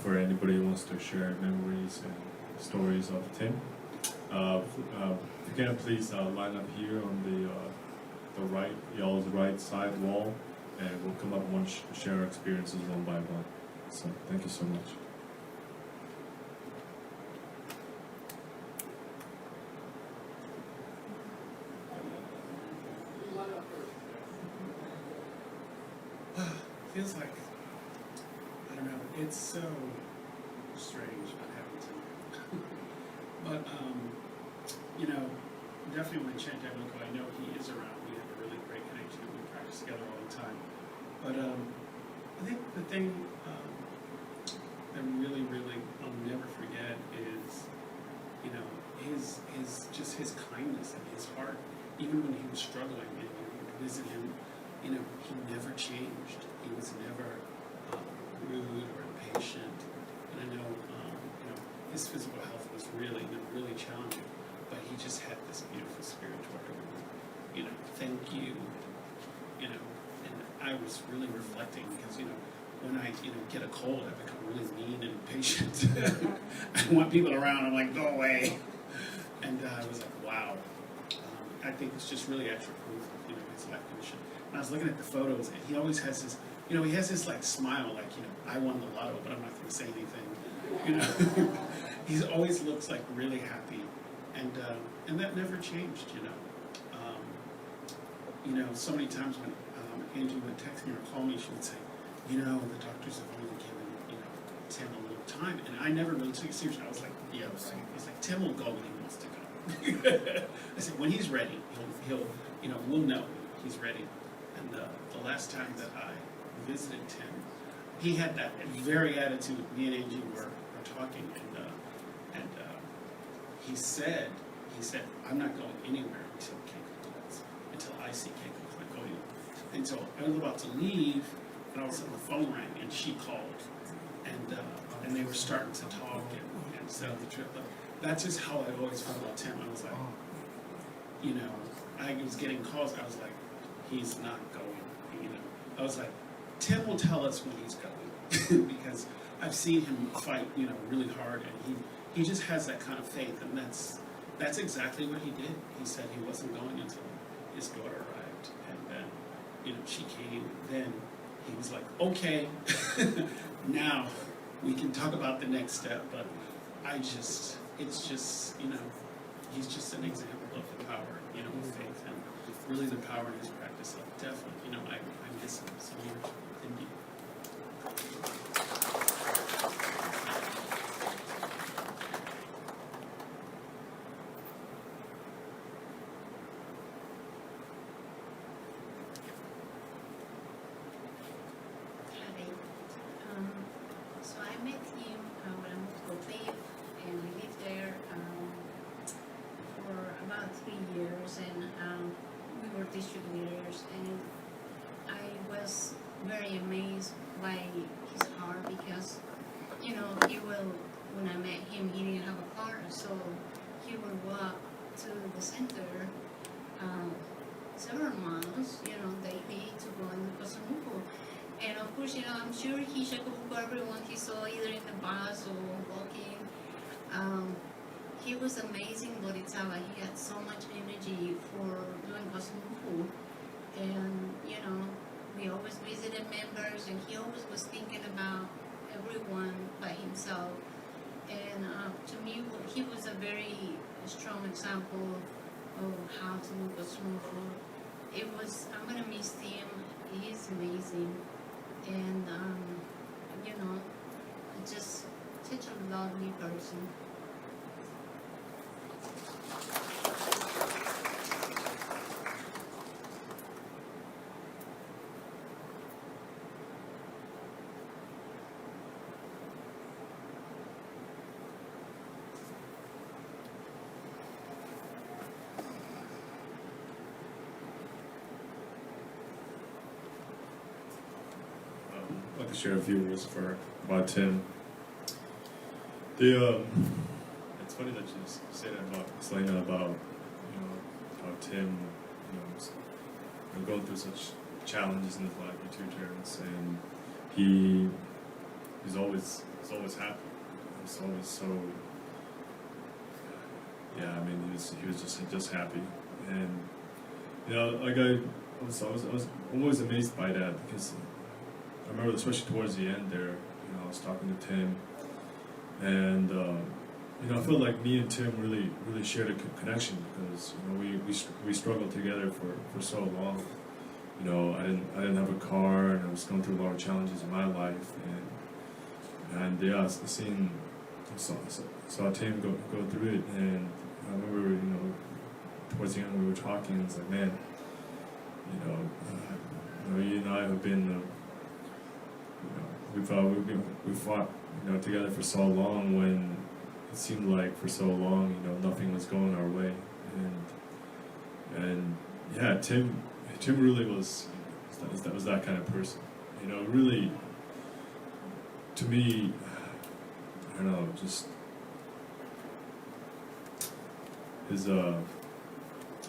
for anybody who wants to share memories and stories of Tim. If you can, please line up here on the right, y'all's right side wall, and we'll come up and share our experiences one by one. So thank you so much. Feels like, I don't know, it's so strange what happened to me. But, you know, definitely when Chente Moko, I know he is around. We have a really great connection. We practice together all the time. But I think the thing that really, I'll never forget is, you know, his kindness and his heart. Even when he was struggling and you would visit him, you know, he never changed. He was never rude or impatient. And I know, you know, his physical health was really challenging, but he just had this beautiful spirit toward everyone. You know, thank you. You know, and I was really reflecting because, you know, when I, you know, get a cold, I become really mean and impatient. I want people around. I'm like, go away. And I was like, wow. I think it's just really extra proof of, you know, his life condition. And I was looking at the photos, and he always has this, you know, he has this like smile, like, you know, I won the lotto, but I'm not going to say anything. You know, he always looks like really happy, and that never changed. You know, so many times when Angie would text me or call me, she would say, you know, the doctors have only given, you know, Tim a little time, and I never really took it seriously. I was like, yeah, he's like, Tim will go when he wants to go. I said, when he's ready, he'll, you know, we'll know he's ready. And the last time that I visited Tim, he had that very attitude. Me and Angie were talking, and he said, I'm not going anywhere until Keiko calls, until I see Keiko. I'm not going anywhere. And so I was about to leave, and all of a sudden the phone rang, and she called, and they were starting to talk and set up the trip. But that's just how I always felt about Tim. I was like, you know, I was getting calls. I was like, he's not going. You know, I was like, Tim will tell us when he's going because I've seen him fight, you know, really hard, and he just has that kind of faith, and that's exactly what he did. He said he wasn't going until his daughter arrived, and then, you know, she came. Then he was like, okay, now we can talk about the next step. But it's just, you know, he's just an example of the power, you know, of faith, and really the power in his practice. Of definitely, you know, I miss him so much. Thank you. So I met him when I moved to Kotlib, and we lived there for about 3 years, and we were distributors, and I was very amazed by his heart because, you know, when I met him, he didn't have a car, so he would walk to the center several miles, you know, daily to go in Kosomuko. And of course, you know, I'm sure he shakubuku everyone he saw either in the bus or walking. He was amazing Bodhisattva. He had so much energy for doing Kosomuku. And, you know, we always visited members, and he always was thinking about everyone by himself. And to me, he was a very strong example of how to do Kosomuku. I'm going to miss him. He's amazing. And, you know, just such a lovely person. I'd like to share a few words about Tim. It's funny that you say that about Selena, about, you know, how Tim, you know, going through such challenges in his life, he turns, and he's always happy. He's always so, yeah, I mean, he was just happy. And, you know, like I was always amazed by that, because I remember, especially towards the end there, you know, I was talking to Tim, and, you know, I felt like me and Tim really shared a connection, because, you know, we struggled together for so long. You know, I didn't have a car, and I was going through a lot of challenges in my life, and yeah, saw Tim go through it, and I remember, you know, towards the end we were talking, and it's like, man, you know, you and I have been, you know, we fought, you know, together for so long, when it seemed like for so long, you know, nothing was going our way, and yeah, Tim really was that kind of person, you know, really, to me, I don't know, just his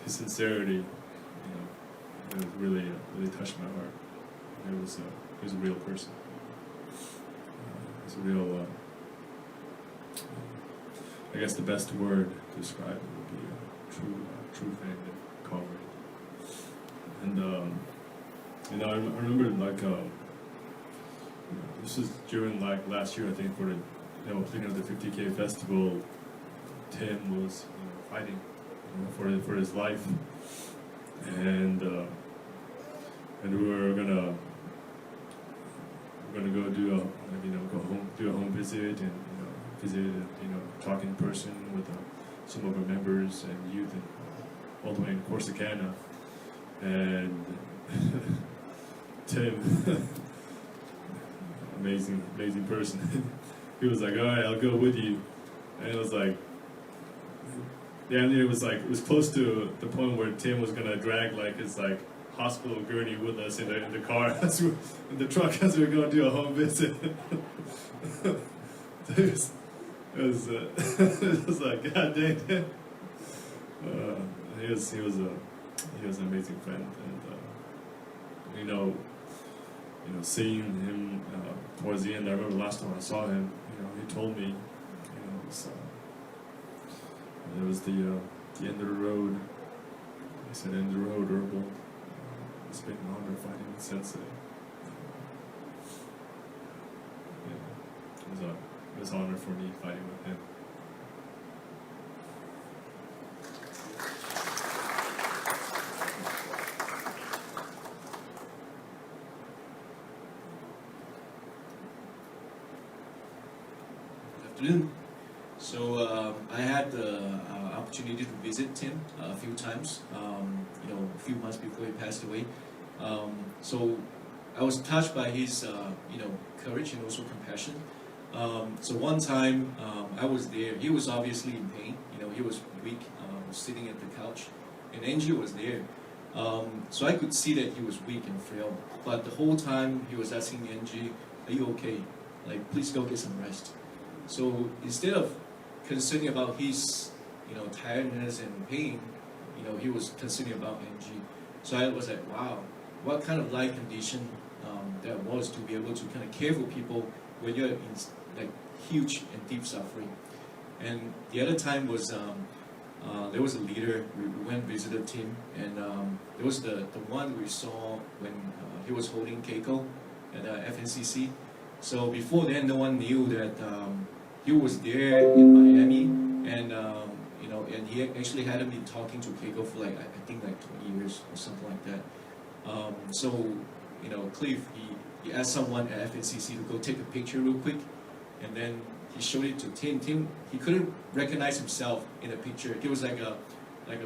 sincerity, you know, it really touched my heart. He was a real person. He's a real, I guess the best word to describe it would be a true friend and comrade. And you know, I remember, like, you know, this was during, like, last year, I think, for the, you know, beginning of the 50K festival. Tim was, you know, fighting, you know, for his life, and we were gonna go do a, you know, do a home visit, and, you know, visit, you know, talk in person with some of our members and youth, and all the way in Corsicana, and Tim, amazing person. He was like, all right, I'll go with you, and it was like, yeah, I mean, it was close to the point where Tim was gonna drag, like, his, like, hospital gurney with us in the car, in the truck, as we were gonna do a home visit. it was like, God dang it. He was an amazing friend, and you know, seeing him towards the end. I remember last time I saw him, you know, he told me, you know, it was the end of the road. He said, end of the road, Herbal. It's been an honor fighting with Sensei. Yeah, it was an honor for me fighting with him. Afternoon. So I had the opportunity to visit Tim a few times, you know, a few months before he passed away. So I was touched by his, you know, courage and also compassion. So one time I was there. He was obviously in pain. You know, he was weak, sitting at the couch, and Angie was there. So I could see that he was weak and frail. But the whole time he was asking Angie, "Are you okay? Like, please go get some rest." So instead of concerning about his, you know, tiredness and pain, you know, he was concerning about Angie. So I was like, wow, what kind of life condition that was to be able to kind of care for people when you're in, like, huge and deep suffering. And the other time was there was a leader. We went and visited him, and there was the one we saw when he was holding Keiko at FNCC. So before then, no one knew that he was there in Miami, and you know, and he actually hadn't been talking to Keiko for, like, I think, like 20 years or something like that. So, you know, Cliff, he asked someone at FNCC to go take a picture real quick, and then he showed it to Tim. Tim, he couldn't recognize himself in the picture. He was like a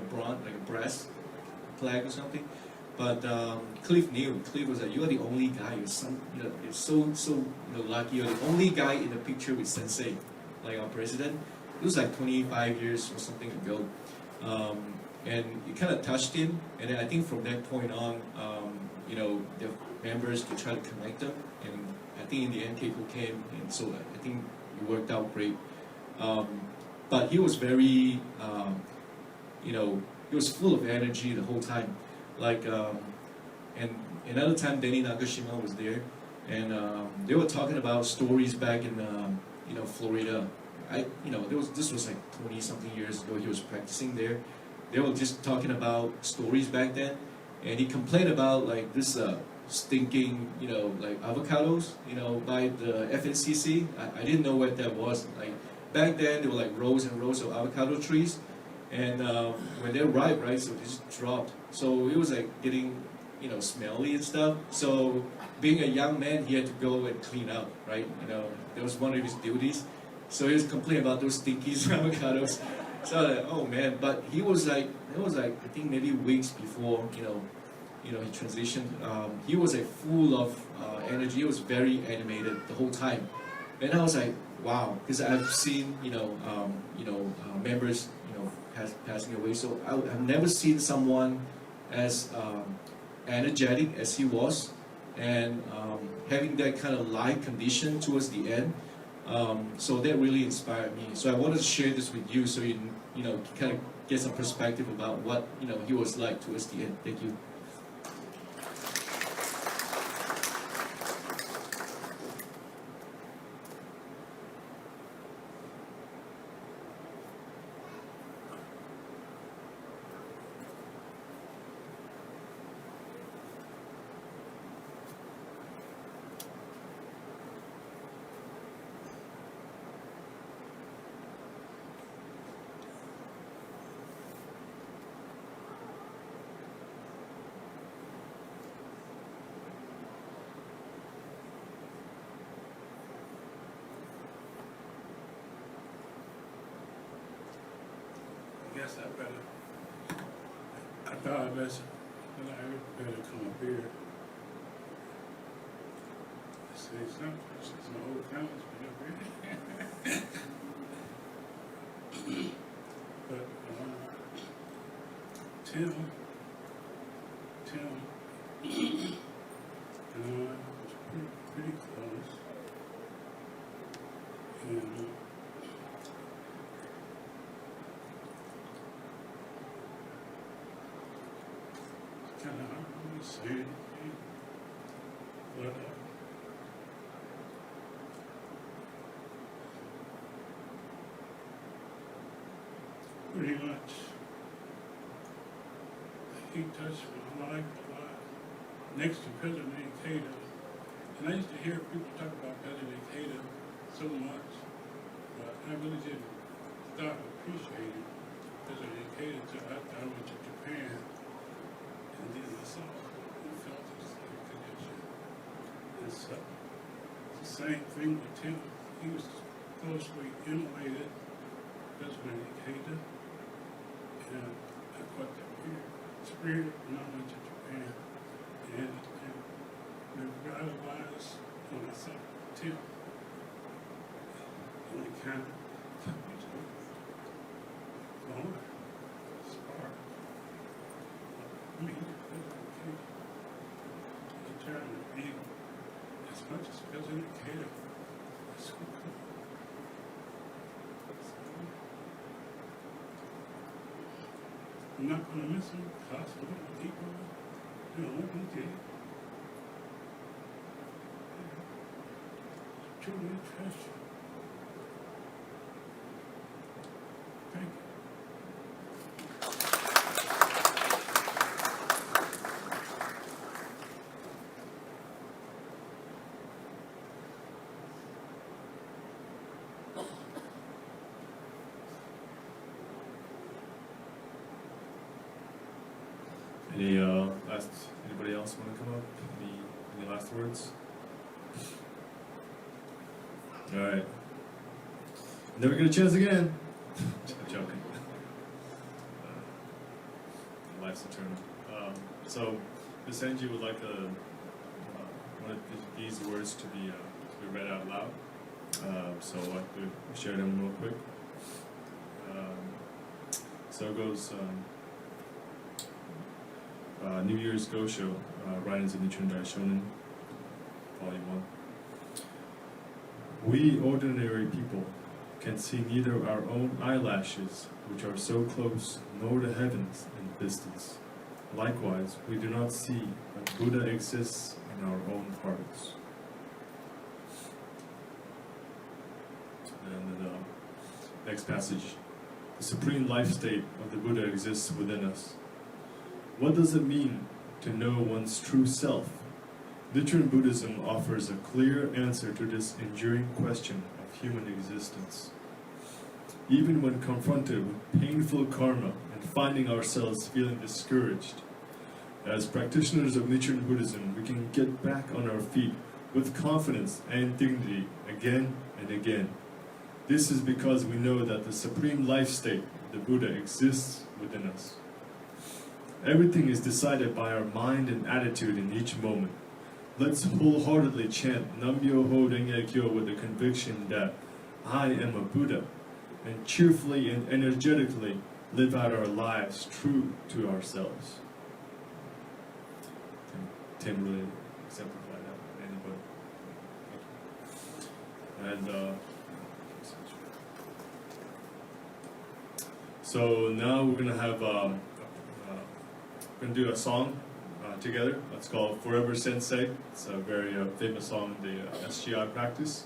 bronze, like a brass flag or something. But Cliff knew. Cliff was like, "You are the only guy. You're so you know, lucky. You're the only guy in the picture with Sensei, like our president." It was like 25 years or something ago, and it kind of touched him. And then I think from that point on, you know, the members to try to connect them. And I think in the end, Keiko came, and so I think it worked out great. But he was very, you know, he was full of energy the whole time. Like, And another time, Denny Nakashima was there, and they were talking about stories back in Florida. This was like 20-something years ago. He was practicing there. They were just talking about stories back then, and he complained about like this stinking, like avocados, by the FNCC. I didn't know what that was. Like back then, there were like rows and rows of avocado trees, and when they're ripe, right, so they just dropped. So it was like getting, smelly and stuff. So being a young man, he had to go and clean up, right? That was one of his duties. So he was complaining about those stinky avocados. So I was like, oh man, but he was like, I think maybe weeks before, he transitioned. He was like full of energy. He was very animated the whole time. And I was like, wow, because I've seen, members, passing away. So I've never seen someone as energetic as he was, and having that kind of light condition towards the end. So that really inspired me. So I wanted to share this with you, so you kind of get some perspective about what he was like towards the end. Thank you. I guess I thought I better come up here. Say something, since my whole family's been up here. But, Tim, was pretty close. And, kind of hard to say anything, but pretty much he touched my life a lot. Next to President Cato, and I used to hear people talk about President Cato so much, but I really didn't start appreciating President Cato until after I went to Japan. And then I saw and felt his connection. And so, it's the same thing with Tim. He was closely emulated President Ikeda. And I caught that weird spirit when I went to Japan. And revitalized when I saw Tim. And it kind of took me to Lord, spark. I mean, he turned to be as much as President Cato. That's so cool. I'm not going to miss him because I'm going to keep on doing what he did. Truly a treasure. Thank you. Anybody else want to come up? Any last words? All right. Never get a chance again. I'm joking. Life's eternal. So, Miss Angie would like one of these words to be read out loud. So I'd like to share them real quick. So it goes. New Year's Go Show, Ryan's in Nichun Daishonin, Volume 1. We ordinary people can see neither our own eyelashes, which are so close, nor the heavens in distance. Likewise, we do not see that Buddha exists in our own hearts. And the next passage. The supreme life state of the Buddha exists within us. What does it mean to know one's true self? Nichiren Buddhism offers a clear answer to this enduring question of human existence. Even when confronted with painful karma and finding ourselves feeling discouraged, as practitioners of Nichiren Buddhism, we can get back on our feet with confidence and dignity again and again. This is because we know that the supreme life state of the Buddha exists within us. Everything is decided by our mind and attitude in each moment. Let's wholeheartedly chant Nam-myoho Renge Kyo with the conviction that I am a Buddha, and cheerfully and energetically live out our lives true to ourselves. Tim really exemplified that. Anybody? And so now we're gonna have we're gonna do a song together. It's called Forever Sensei. It's a very famous song in the SGI practice.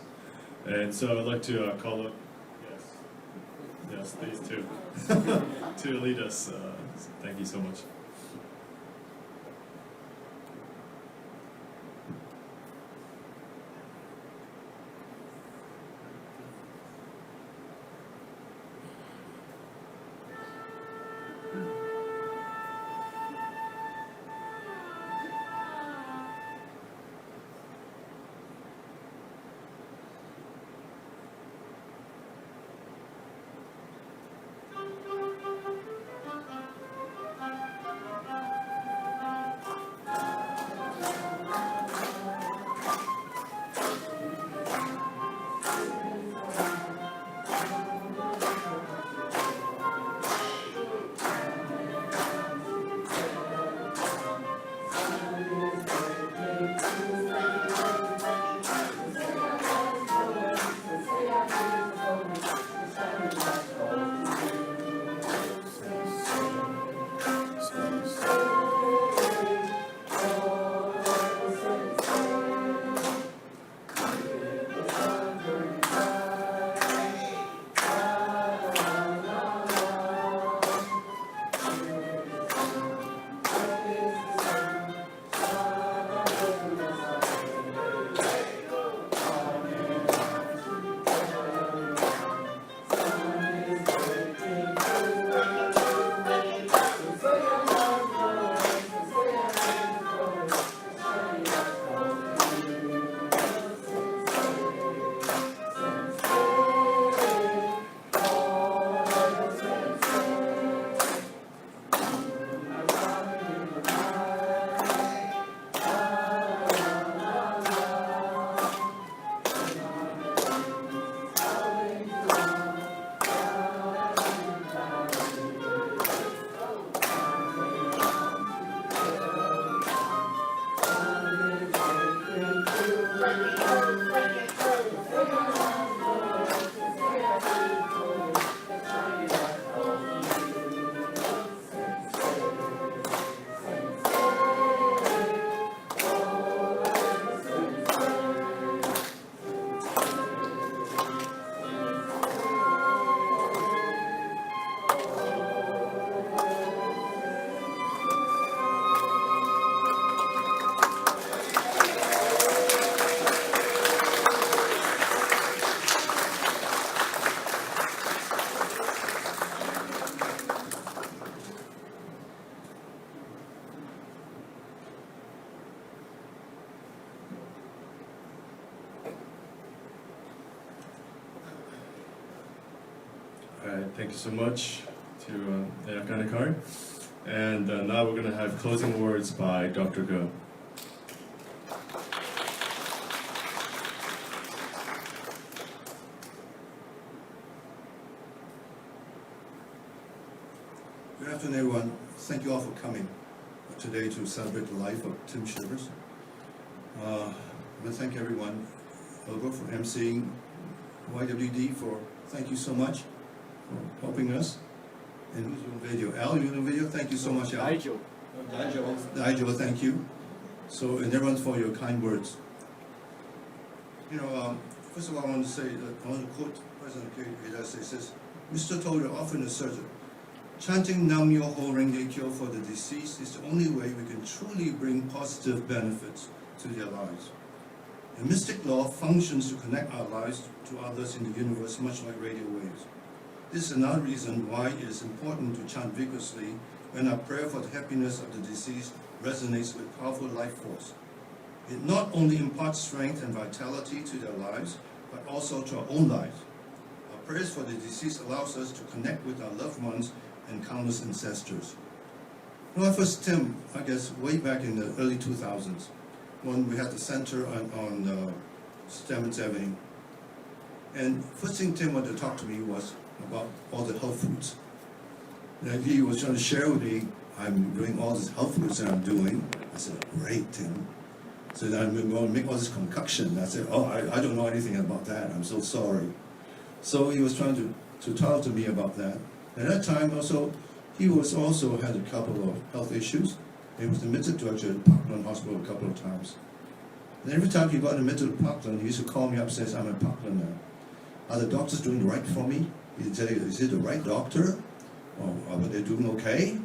And so I'd like to call up, yes, these two to lead us. Thank you so much. Thank you so much to Yakanakari. And now we're going to have closing words by Dr. Go. Good afternoon, everyone. Thank you all for coming today to celebrate the life of Tim Shivers. I want to thank everyone, Olga for emceeing, YWD for thank you so much for helping us. And who's doing video? Al, you doing video? Thank you so much, Al. Nigel, thank you. So, and everyone for your kind words. You know, first of all, I want to say that I want to quote President Keita says, Mr. Toyo often asserted, chanting Nam Myoho Renge Kyo for the deceased is the only way we can truly bring positive benefits to their lives. And mystic law functions to connect our lives to others in the universe, much like radio waves. This is another reason why it is important to chant vigorously when our prayer for the happiness of the deceased resonates with powerful life force. It not only imparts strength and vitality to their lives, but also to our own lives. Our prayers for the deceased allows us to connect with our loved ones and countless ancestors. When I first Tim, I guess way back in the early 2000s, when we had the center on Stamford Avenue, and first thing Tim wanted to talk to me was about all the health foods. And he was trying to share with me, I'm doing all these health foods that I'm doing. I said, great, Tim. So then I'm going to make all this concoction. I said, oh, I don't know anything about that. I'm so sorry. So he was trying to talk to me about that. At that time also, he was also had a couple of health issues. He was admitted to actually Parkland Hospital a couple of times. And every time he got admitted to Parkland, he used to call me up and say, I'm at Parkland now. Are the doctors doing right for me? He'd say, is it the right doctor? Or are they doing okay?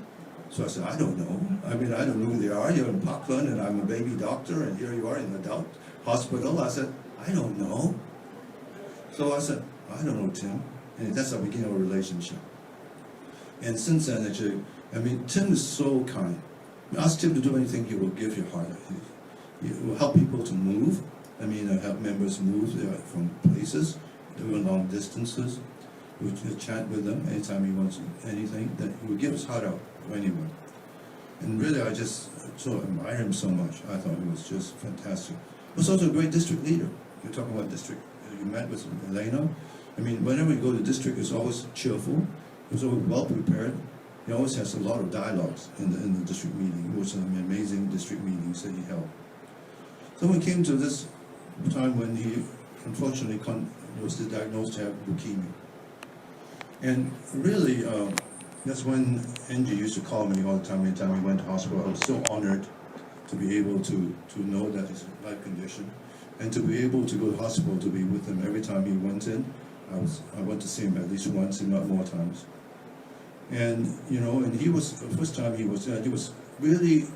So I said, I don't know. I mean, I don't know who they are. You're in Parkland and I'm a baby doctor and here you are in an adult hospital. I said, I don't know. So I said, I don't know, Tim. And that's the beginning of a relationship. And since then, actually, I mean, Tim is so kind. Ask Tim to do anything, he will give your heart. He will help people to move. I mean, help members move from places, doing long distances. We chat with them anytime he wants anything, that he would give his heart out to anyone. And really, I just so admire him so much. I thought he was just fantastic. He was also a great district leader. You're talking about district. You met with Elena. I mean, whenever you go to district, it's always cheerful. He's always well prepared. He always has a lot of dialogues in the district meeting. It was some amazing district meetings that he held. So when it came to this time when he unfortunately was diagnosed to have leukemia. And really, that's when Angie used to call me all the time. Anytime he went to hospital, I was so honored to be able to know that his life condition, and to be able to go to hospital to be with him every time he went in. I went to see him at least once, if not more times. And you know, and he was the first time he was there. He was really,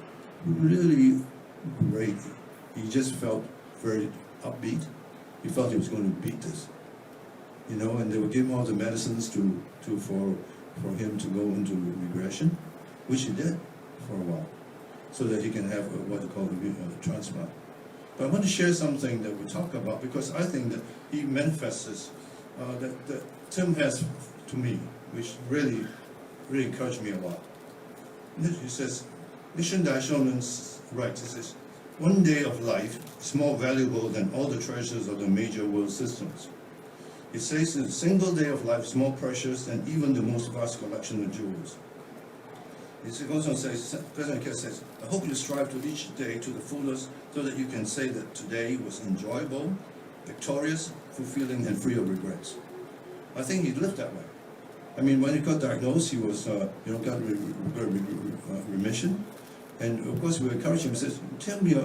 really great. He just felt very upbeat. He felt he was going to beat this. You know, and they would give him all the medicines for him to go into regression, which he did for a while, so that he can have what they call a transplant. But I want to share something that we talk about because I think that he manifests this, that Tim has to me, which really encouraged me a lot. He says, Mission Daishonin writes, he says, one day of life is more valuable than all the treasures of the major world systems. It says that a single day of life is more precious than even the most vast collection of jewels. It goes on to say, President Keita says, I hope you strive to each day to the fullest so that you can say that today was enjoyable, victorious, fulfilling, and free of regrets. I think he lived that way. I mean, when he got diagnosed, he was, got remission. And of course, we encourage him, he says, Tim, your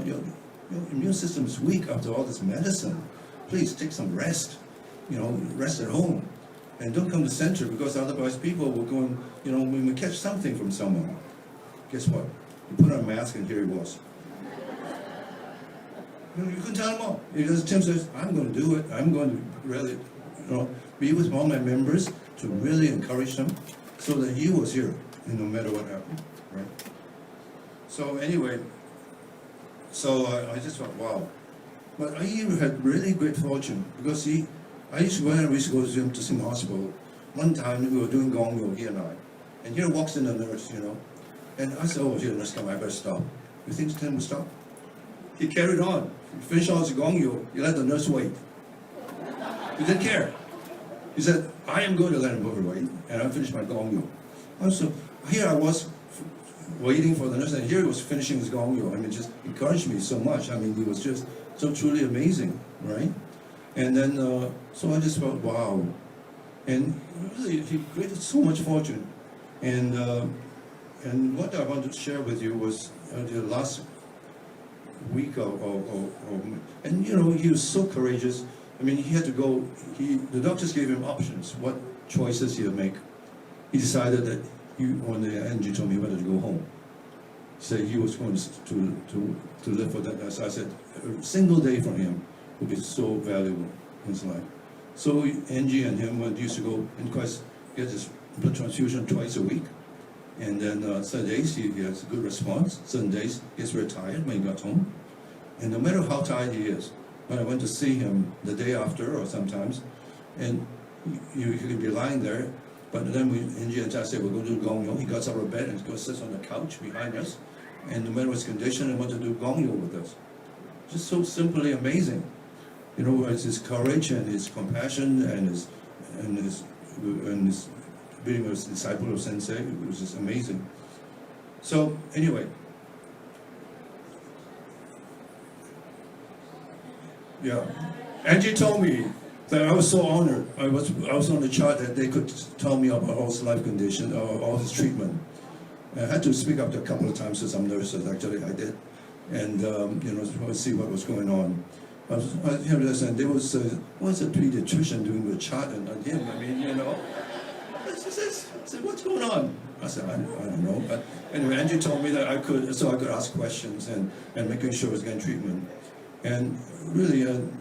immune system is weak after all this medicine. Please take some rest. Rest at home. And don't come to center because otherwise people will go and, we may catch something from someone. Guess what? You put on a mask and here he was. You couldn't tell him all. Tim says, I'm going to do it. I'm going to really, be with all my members to really encourage them so that he was here, no matter what happened, right? So anyway, I just thought, wow. But I had really great fortune because I used to go to him to Sim Hospital. One time we were doing gongyo, he and I. And here walks in the nurse, And I said, oh, here, nurse, come, I better stop. You think Tim would stop? He carried on. He finished all his gongyo. He let the nurse wait. He didn't care. He said, I am going to let him wait. And I finished my gongyo. So here I was waiting for the nurse, and here he was finishing his gongyo. I mean, just encouraged me so much. I mean, he was just so truly amazing, right? And then, so I just felt, wow. And really, he created so much fortune. And And what I want to share with you was the last week and you know, he was so courageous. I mean, he had to go, the doctors gave him options, what choices he would make. He decided that when the Angie told me he wanted to go home, said he was going to live for that. So I said, a single day for him would be so valuable in his life. So Angie and him used to go and, of course, get his blood transfusion twice a week. And then some days he has a good response. Some days he gets very tired when he got home. And no matter how tired he is, when I went to see him the day after or sometimes, and he could be lying there, but then Angie and I said, we're going to do Gongyo. He got out of bed and goes sits on the couch behind us. And no matter his condition, he wanted to do Gongyo with us. Just so simply amazing. You know, it's his courage and his compassion and his being a disciple of Sensei. It was just amazing. So anyway, yeah, Angie told me that I was so honored. I was on the chart that they could tell me about all his life condition or all his treatment. I had to speak up a couple of times to some nurses. Actually, I did, and you know, to see what was going on. There was a pediatrician doing the chart on him. I mean, you know, I said, what's going on? I said, I don't know. But anyway, Angie told me that I could ask questions and making sure I was getting treatment. And really, and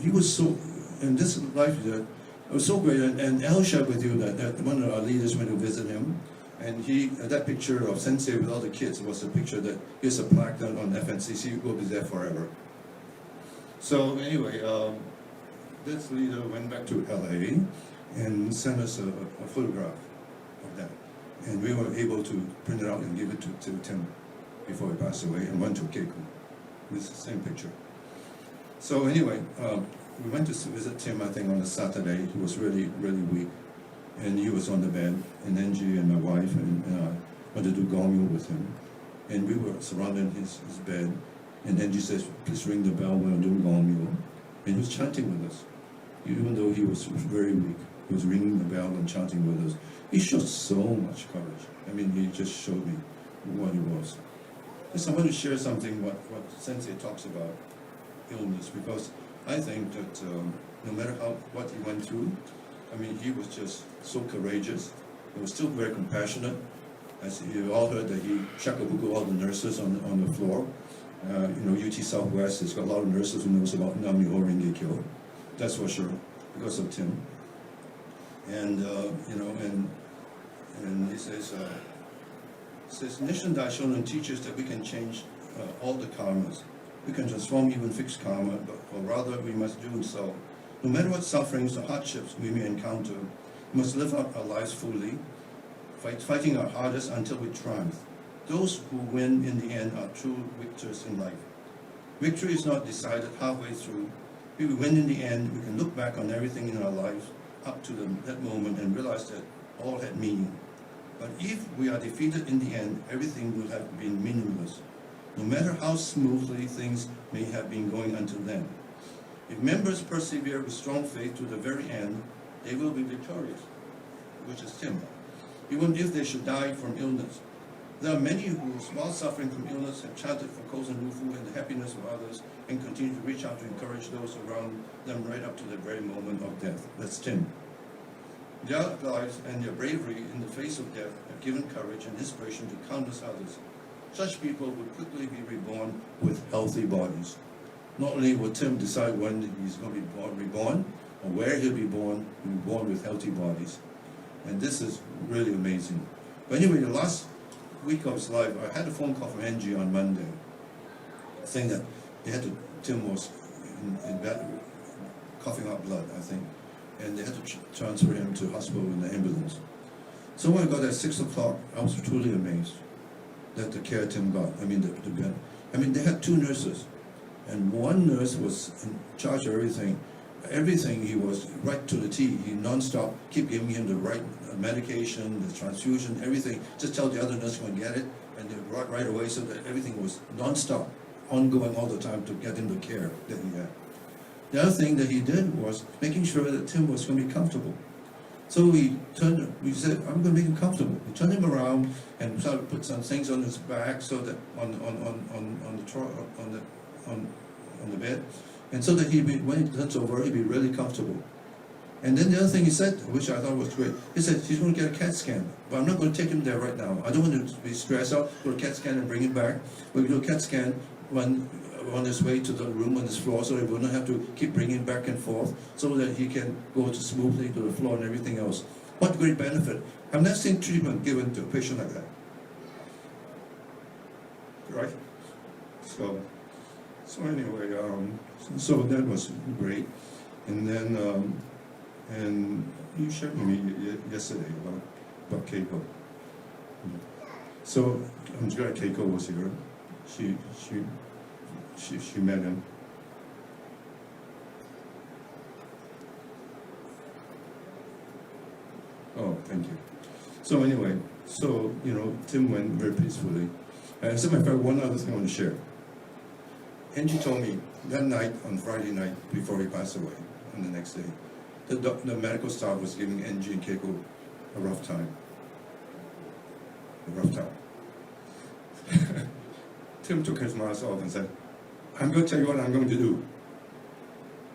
he was so, in this life, it was so great. And I'll share with you that one of our leaders went to visit him, and that picture of Sensei with all the kids was a picture that here's a plaque on FNCC, will be there forever. So anyway, this leader went back to LA and sent us a photograph of that. And we were able to print it out and give it to Tim before he passed away, and went to Keiko. It's the same picture. So anyway, we went to visit Tim, I think, on a Saturday. He was really, really weak. And he was on the bed, and Angie and my wife and I went to do Gongyo with him. And we were surrounding his bed, and Angie says, please ring the bell when I'm doing Gongyo. And he was chanting with us. Even though he was very weak, he was ringing the bell and chanting with us. He showed so much courage. I mean, he just showed me what he was. Yes, I want to share something what Sensei talks about illness, because I think that no matter what he went through, I mean, he was just so courageous. He was still very compassionate. As you all heard that he shakabuku all the nurses on the floor. You know, UT Southwest has got a lot of nurses who knows about Nam-myoho Renge-kyo. That's for sure, because of Tim. And you know, and he says Nishin Daishonin teaches that we can change all the karmas. We can transform even fixed karma, or rather we must do so. No matter what sufferings or hardships we may encounter, we must live out our lives fully, fighting our hardest until we triumph. Those who win in the end are true victors in life. Victory is not decided halfway through. If we win in the end, we can look back on everything in our lives up to that moment and realize that all had meaning. But if we are defeated in the end, everything will have been meaningless, no matter how smoothly things may have been going until then. If members persevere with strong faith to the very end, they will be victorious, which is Tim, even if they should die from illness. There are many who, while suffering from illness, have chanted for Kozen Rufu and the happiness of others, and continue to reach out to encourage those around them right up to the very moment of death. That's Tim. Their lives and their bravery in the face of death have given courage and inspiration to countless others. Such people will quickly be reborn with healthy bodies. Not only will Tim decide when he's going to be reborn, or where he'll be born with healthy bodies. And this is really amazing. But anyway, the last week of his life, I had a phone call from Angie on Monday, saying that Tim was in bed, coughing up blood, I think, and they had to transfer him to hospital in the ambulance. So when I got at 6 o'clock, I was truly amazed that the care Tim got. I mean, the bed. I mean, they had two nurses, and one nurse was in charge of everything. Everything, he was right to the T. He non-stop keep giving him the right medication, the transfusion, everything. Just tell the other nurse to go and get it, and they brought right away, so that everything was non-stop, ongoing all the time to get him the care that he had. The other thing that he did was making sure that Tim was going to be comfortable. So we said, I'm going to make him comfortable. We turned him around and started to put some things on his back so that on the bed, and so that when he turns over, he'd be really comfortable. And then the other thing he said, which I thought was great, he said he's going to get a CAT scan, but I'm not going to take him there right now. I don't want him to be stressed out. Go to CAT scan and bring him back. We'll do a CAT scan on his way to the room on this floor, so he will not have to keep bringing him back and forth, so that he can go smoothly to the floor and everything else. What great benefit. I've never seen treatment given to a patient like that. Right? So anyway, so that was great. And then, and you shared with me yesterday about Keiko. So I'm glad Keiko was here. She met him. Oh, thank you. So anyway, Tim went very peacefully. As a matter of fact, one other thing I want to share. Angie told me that night, on Friday night, before he passed away, on the next day, the medical staff was giving Angie and Keiko a rough time. A rough time. Tim took his mask off and said, I'm going to tell you what I'm going to do.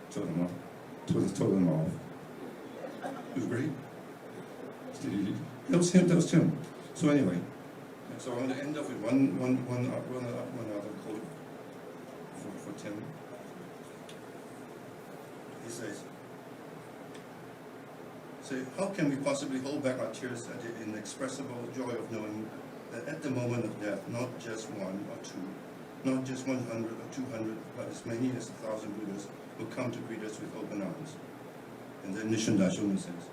Told them off. Told them off. It was great. That was Tim. So anyway, so I'm going to end up with one other quote for Tim. He says, how can we possibly hold back our tears at the inexpressible joy of knowing that at the moment of death, not just one or two, not just 100 or 200, but as many as 1,000 Buddhas will come to greet us with open arms. And then Nishan Daishonin says,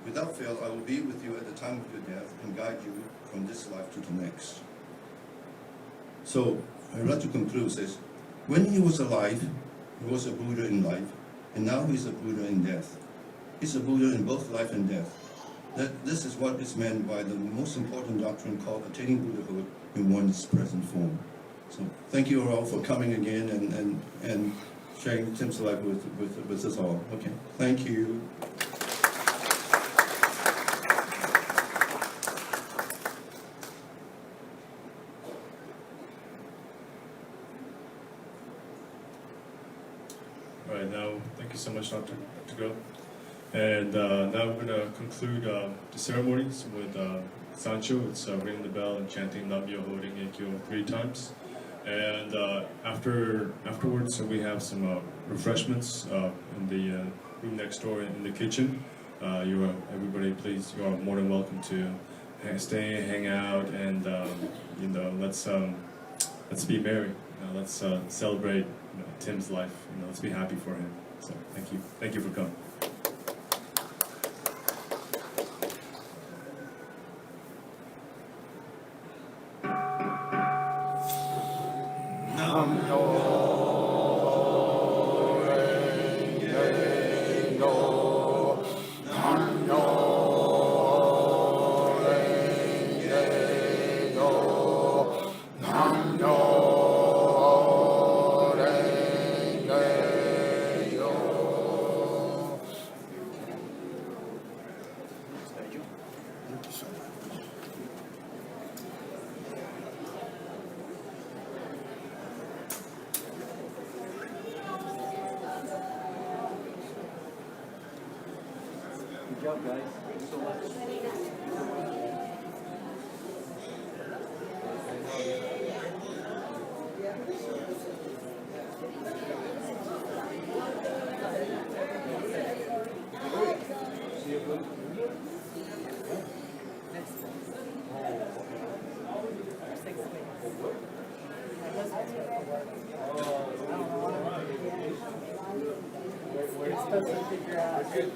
without fail, I will be with you at the time of your death and guide you from this life to the next. So, I'd like to conclude, says, when he was alive, he was a Buddha in life, and now he's a Buddha in death. He's a Buddha in both life and death. This is what is meant by the most important doctrine called attaining Buddhahood in one's present form. So thank you all for coming again and sharing Tim's life with us all. Okay, thank you. All right, now thank you so much, Dr. Go. And now we're going to conclude the ceremonies with Sancho. It's ringing the bell and chanting Nam-myoho Renge-kyo 3 times. And afterwards, we have some refreshments in the room next door in the kitchen. Everybody, please, you are more than welcome to stay, hang out, and let's be merry. Let's celebrate Tim's life. Let's be happy for him. So thank you for coming. Good job, guys. Thank you so much. We're supposed to figure out. Good.